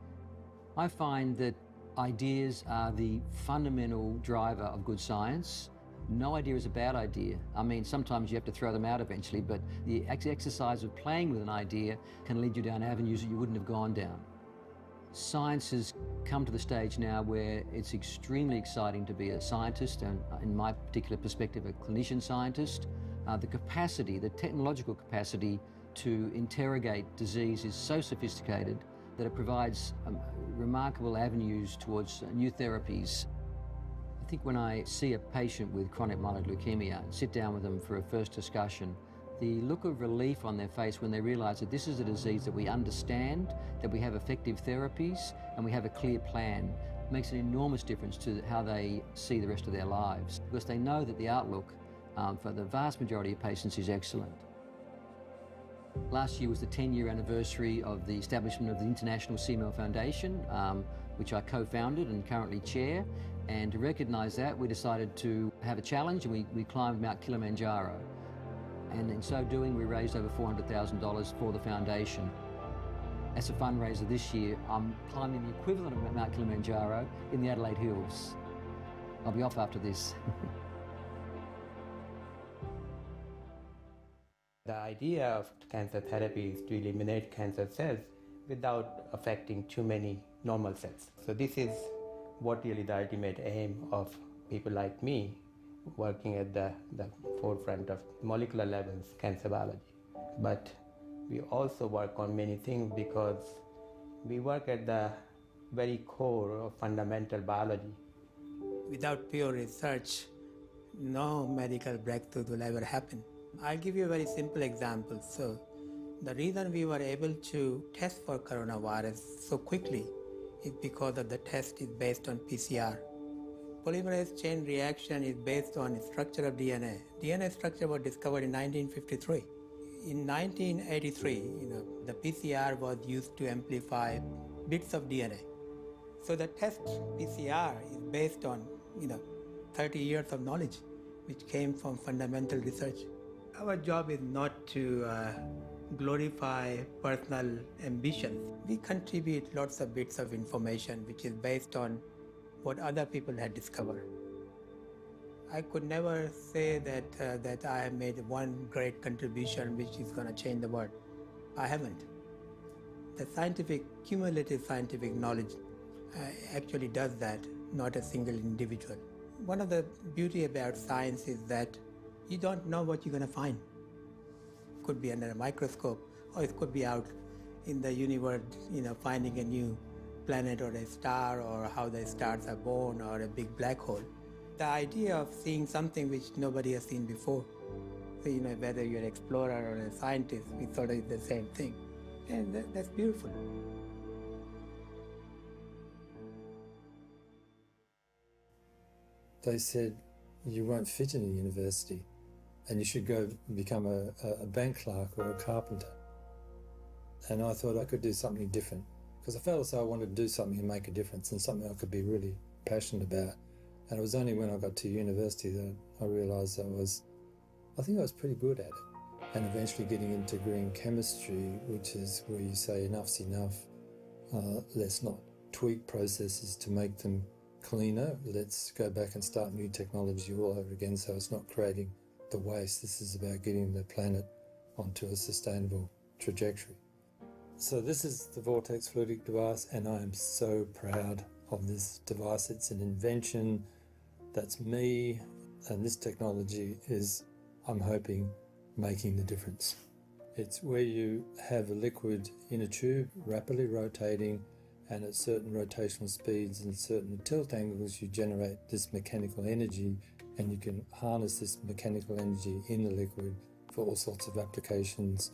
I find that ideas are the fundamental driver of good science. No idea is a bad idea. I mean, sometimes you have to throw them out eventually, but the exercise of playing with an idea can lead you down avenues that you wouldn't have gone down. Science has come to the stage now where it's extremely exciting to be a scientist, and in my particular perspective, a clinician scientist. The capacity, the technological capacity to interrogate disease is so sophisticated that it provides remarkable avenues towards new therapies. I think when I see a patient with chronic myeloid leukemia and sit down with them for a first discussion, the look of relief on their face when they realise that this is a disease that we understand, that we have effective therapies, and we have a clear plan, makes an enormous difference to how they see the rest of their lives, because they know that the outlook for the vast majority of patients is excellent. Last year was the 10-year anniversary of the establishment of the International CML Foundation, which I co-founded and currently chair. And to recognise that, we decided to have a challenge, and we climbed Mount Kilimanjaro. And in so doing, we raised over $400,000 for the foundation. As a fundraiser this year, I'm climbing the equivalent of Mount Kilimanjaro in the Adelaide Hills. I'll be off after this. The idea of cancer therapy is to eliminate cancer cells without affecting too many normal cells. So this is what really the ultimate aim of people like me, working at the forefront of molecular levels cancer biology. But we also work on many things because we work at the very core of fundamental biology. Without pure research, no medical breakthrough will ever happen. I'll give you a very simple example. So, the reason we were able to test for coronavirus so quickly is because of the test is based on PCR. Polymerase chain reaction is based on the structure of DNA. DNA structure was discovered in 1953. In 1983, the PCR was used to amplify bits of DNA. So the test PCR is based on 30 years of knowledge, which came from fundamental research. Our job is not to glorify personal ambitions. We contribute lots of bits of information which is based on what other people had discovered. I could never say that I have made one great contribution which is going to change the world. I haven't. The cumulative scientific knowledge actually does that, not a single individual. One of the beauty about science is that you don't know what you're going to find. It could be under a microscope, or it could be out in the universe, finding a new planet or a star, or how the stars are born, or a big black hole. The idea of seeing something which nobody has seen before, so, whether you're an explorer or a scientist, we thought it's the same thing. And that's beautiful. They said, you won't fit in a university and you should go become a bank clerk or a carpenter. And I thought I could do something different, because I felt as though I wanted to do something and make a difference, and something I could be really passionate about. And it was only when I got to university that I realised I think I was pretty good at it. And eventually getting into green chemistry, which is where you say enough's enough, let's not tweak processes to make them cleaner, let's go back and start new technology all over again, so it's not creating the waste. This is about getting the planet onto a sustainable trajectory. So this is the Vortex fluidic device, and I am so proud of this device. It's an invention, that's me, and this technology is, I'm hoping, making the difference. It's where you have a liquid in a tube rapidly rotating, and at certain rotational speeds and certain tilt angles you generate this mechanical energy, and you can harness this mechanical energy in the liquid for all sorts of applications,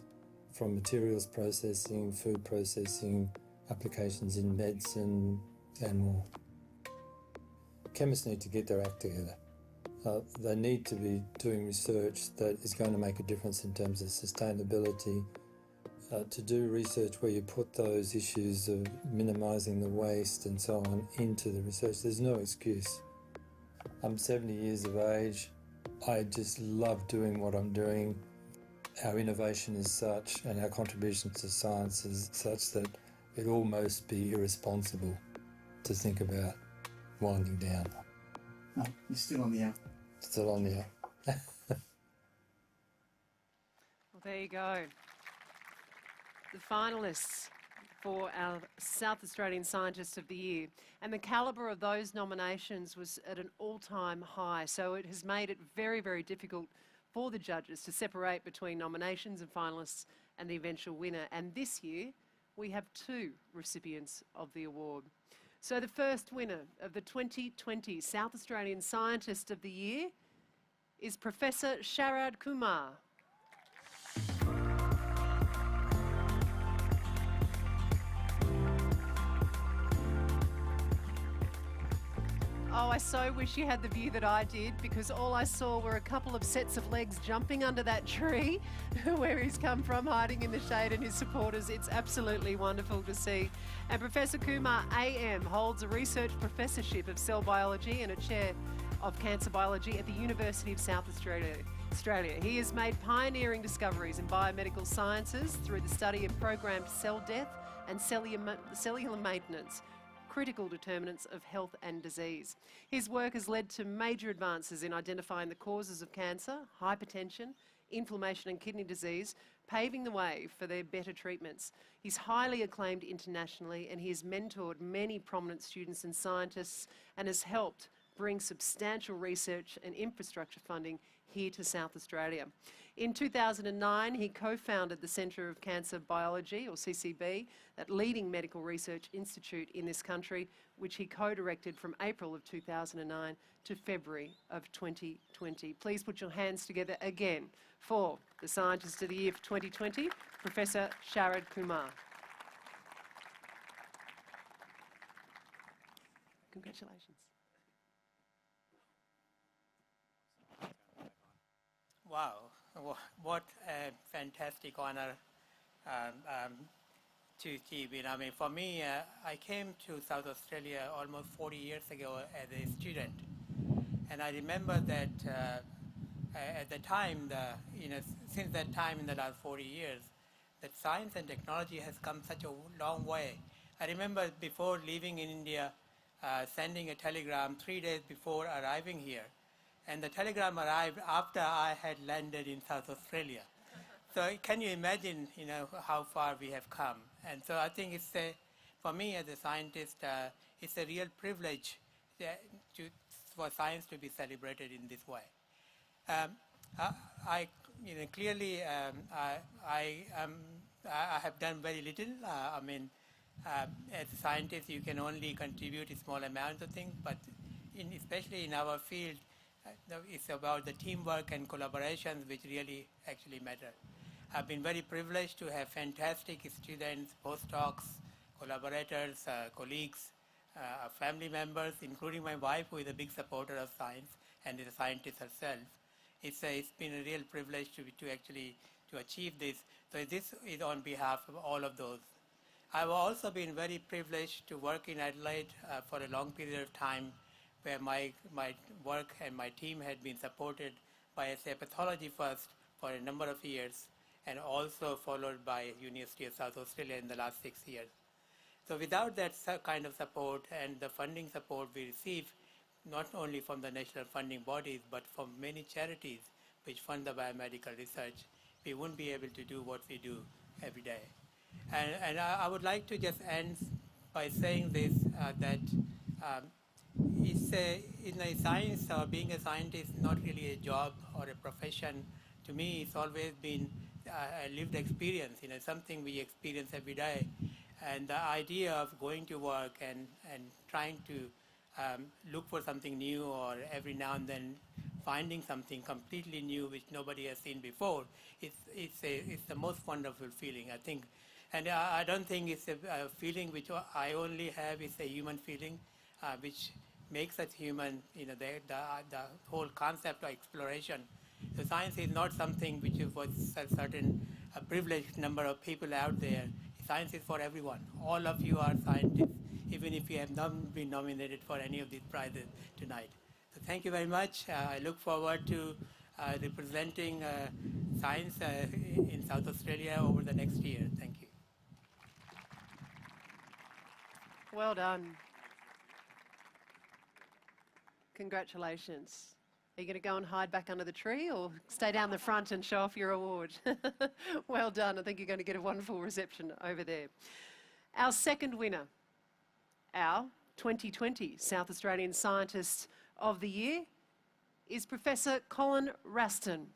from materials processing, food processing, applications in medicine and more. Chemists need to get their act together. They need to be doing research that is going to make a difference in terms of sustainability, to do research where you put those issues of minimising the waste and so on into the research. There's no excuse. I'm 70 years of age. I just love doing what I'm doing. Our innovation is such, and our contribution to science is such, that it'd almost be irresponsible to think about winding down. No, you're still on the air. Still on the air. Well, there you go. The finalists for our South Australian Scientist of the Year. And the calibre of those nominations was at an all-time high, so it has made it very, very difficult for the judges to separate between nominations and finalists and the eventual winner. And this year, we have two recipients of the award. So the first winner of the 2020 South Australian Scientist of the Year is Professor Sharad Kumar. Oh, I so wish you had the view that I did, because all I saw were a couple of sets of legs jumping under that tree where he's come from, hiding in the shade, and his supporters. It's absolutely wonderful to see. And Professor Kumar AM holds a research professorship of cell biology and a chair of cancer biology at the University of South Australia. He has made pioneering discoveries in biomedical sciences through the study of programmed cell death and cellular maintenance, critical determinants of health and disease. His work has led to major advances in identifying the causes of cancer, hypertension, inflammation and kidney disease, paving the way for their better treatments. He's highly acclaimed internationally, and he has mentored many prominent students and scientists and has helped bring substantial research and infrastructure funding here to South Australia. In 2009, he co-founded the Centre of Cancer Biology, or CCB, that leading medical research institute in this country, which he co-directed from April of 2009 to February of 2020. Please put your hands together again for the Scientist of the Year for 2020, Professor Sharad Kumar. Congratulations. Wow, what a fantastic honor to achieve. I mean, for me, I came to South Australia almost 40 years ago as a student. And I remember that at the time, since that time in the last 40 years, that science and technology has come such a long way. I remember before leaving in India, sending a telegram 3 days before arriving here. And the telegram arrived after I had landed in South Australia. So can you imagine, how far we have come? And so I think for me as a scientist, it's a real privilege for science to be celebrated in this way. Clearly, I have done very little. As a scientist, you can only contribute a small amount of things, but especially in our field, it's about the teamwork and collaborations which really actually matter. I've been very privileged to have fantastic students, postdocs, collaborators, colleagues, family members, including my wife, who is a big supporter of science and is a scientist herself. It's been a real privilege to achieve this. So this is on behalf of all of those. I've also been very privileged to work in Adelaide for a long period of time, where my work and my team had been supported by SA Pathology First for a number of years, and also followed by University of South Australia in the last 6 years. So without that kind of support and the funding support we receive, not only from the national funding bodies, but from many charities which fund the biomedical research, we wouldn't be able to do what we do every day. And I would like to just end by saying this, that in a science, or being a scientist, not really a job or a profession. To me, it's always been a lived experience, something we experience every day. And the idea of going to work and trying to look for something new, or every now and then finding something completely new which nobody has seen before, it's the most wonderful feeling, I think. And I don't think it's a feeling which I only have. It's a human feeling which makes us human, the whole concept of exploration. So science is not something which is for a certain privileged number of people out there. Science is for everyone. All of you are scientists, even if you have not been nominated for any of these prizes tonight. So thank you very much. I look forward to representing science in South Australia over the next year. Thank you. Well done. Congratulations. Are you going to go and hide back under the tree, or stay down the front and show off your award? Well done. I think you're going to get a wonderful reception over there. Our second winner, our 2020 South Australian Scientist of the Year, is Professor Colin Raston.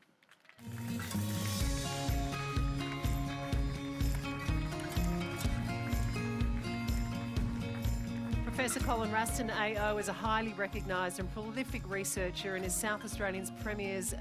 Professor Colin Raston AO is a highly recognised and prolific researcher and is South Australian's Premier's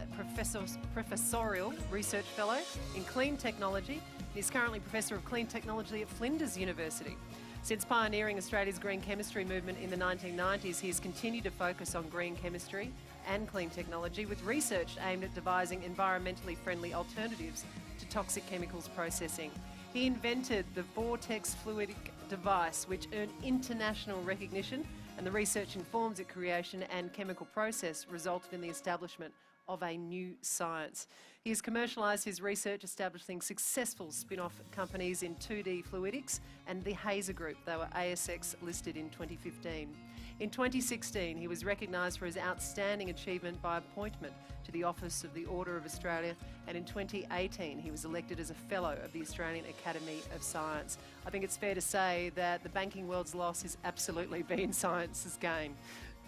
Professorial Research Fellow in Clean Technology. He is currently Professor of Clean Technology at Flinders University. Since pioneering Australia's green chemistry movement in the 1990s, he has continued to focus on green chemistry and clean technology, with research aimed at devising environmentally friendly alternatives to toxic chemicals processing. He invented the Vortex fluidic device, which earned international recognition, and the research informs its creation and chemical process resulted in the establishment of a new science. He has commercialised his research, establishing successful spin-off companies in 2D Fluidics and the Hazer Group. They were ASX listed in 2015. In 2016, he was recognised for his outstanding achievement by appointment to the Office of the Order of Australia, and in 2018 he was elected as a Fellow of the Australian Academy of Science. I think it's fair to say that the banking world's loss has absolutely been science's gain.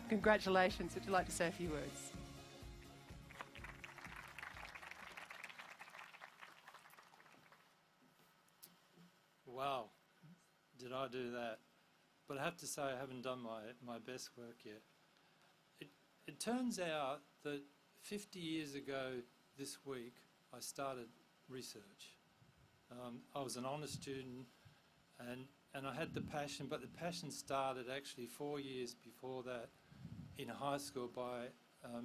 Congratulations. Would you like to say a few words? Wow, did I do that? But I have to say I haven't done my best work yet. It turns out that 50 years ago this week I started research. I was an honours student and I had the passion, but the passion started actually 4 years before that in high school by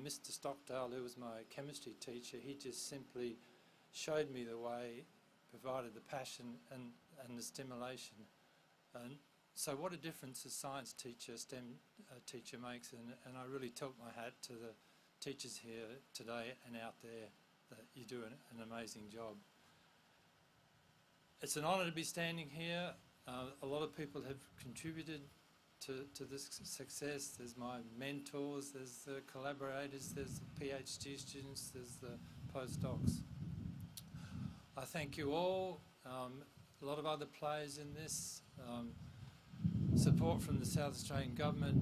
Mr. Stockdale, who was my chemistry teacher. He just simply showed me the way, provided the passion and the stimulation. And so what a difference a science teacher, STEM teacher makes, and I really tilt my hat to the teachers here today and out there that you do an amazing job. It's an honour to be standing here. A lot of people have contributed to this success. There's my mentors, there's the collaborators, there's the PhD students, there's the postdocs. I thank you all. A lot of other players in this. Support from the South Australian Government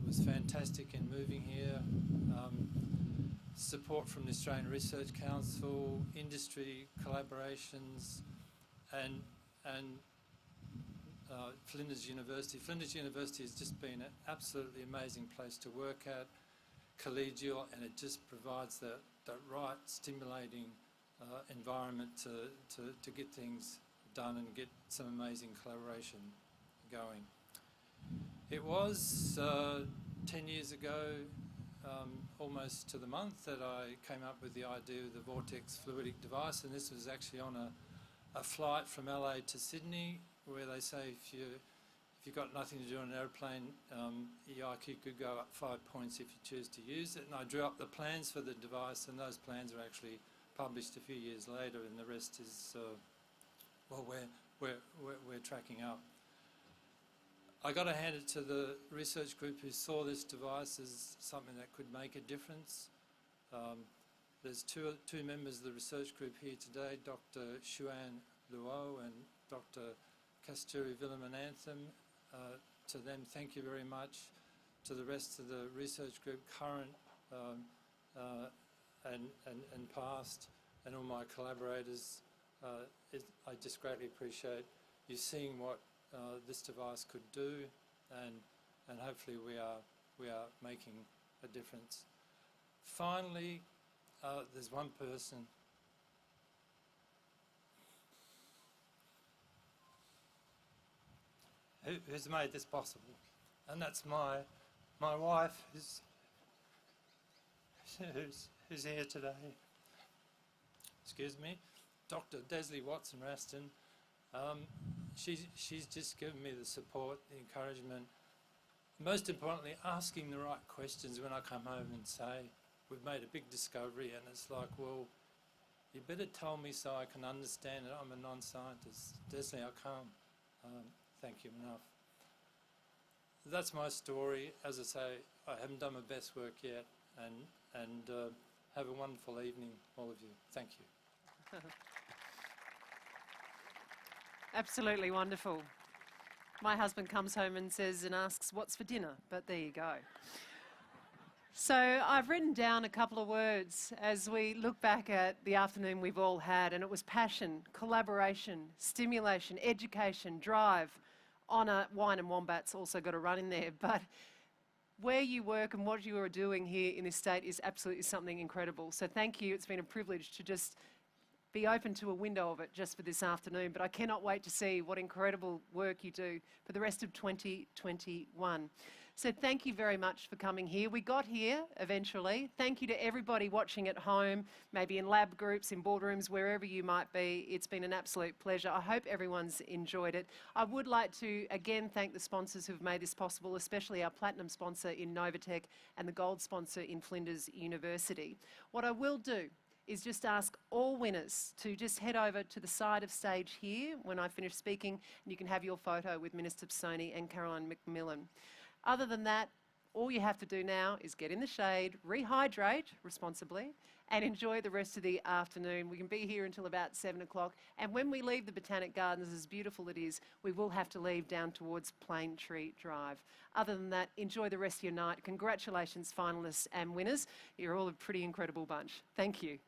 was fantastic in moving here. Support from the Australian Research Council, industry collaborations, and Flinders University. Flinders University has just been an absolutely amazing place to work at, collegial, and it just provides that right stimulating environment to get things done and get some amazing collaboration going. It was 10 years ago, almost to the month, that I came up with the idea of the Vortex fluidic device, and this was actually on a flight from LA to Sydney, where they say if you've got nothing to do on an aeroplane, your IQ could go up 5 points if you choose to use it. And I drew up the plans for the device, and those plans were actually published a few years later, and the rest is well, we're tracking up. I got to hand it to the research group who saw this device as something that could make a difference. There's two members of the research group here today, Dr. Xuan Luo and Dr. Kasturi Villamanantham. To them, thank you very much. To the rest of the research group, current and past, and all my collaborators, I just greatly appreciate you seeing what this device could do, and hopefully we are making a difference. Finally, there's one person who's made this possible, and that's my wife, who's here today. Excuse me, Dr. Desley Watson-Raston. She's just given me the support, the encouragement, most importantly, asking the right questions when I come home and say, we've made a big discovery, and it's like, well, you better tell me so I can understand it. I'm a non-scientist. Desley, I can't. Thank you enough. That's my story. As I say, I haven't done my best work yet, and have a wonderful evening, all of you. Thank you. Absolutely wonderful. My husband comes home and says and asks, what's for dinner? But there you go. So I've written down a couple of words as we look back at the afternoon we've all had, and it was passion, collaboration, stimulation, education, drive, honour. Wine and wombats also got to run in there, but where you work and what you are doing here in this state is absolutely something incredible. So thank you. It's been a privilege to just be open to a window of it just for this afternoon, but I cannot wait to see what incredible work you do for the rest of 2021. So thank you very much for coming here. We got here eventually. Thank you to everybody watching at home, maybe in lab groups, in boardrooms, wherever you might be. It's been an absolute pleasure. I hope everyone's enjoyed it. I would like to again thank the sponsors who've made this possible, especially our platinum sponsor in Novatec and the gold sponsor in Flinders University. What I will do is just ask all winners to just head over to the side of stage here when I finish speaking, and you can have your photo with Minister Pisoni and Caroline McMillan. Other than that, all you have to do now is get in the shade, rehydrate responsibly, and enjoy the rest of the afternoon. We can be here until about 7 o'clock, and when we leave the Botanic Gardens, as beautiful it is, we will have to leave down towards Plane Tree Drive. Other than that, enjoy the rest of your night. Congratulations, finalists and winners. You're all a pretty incredible bunch. Thank you.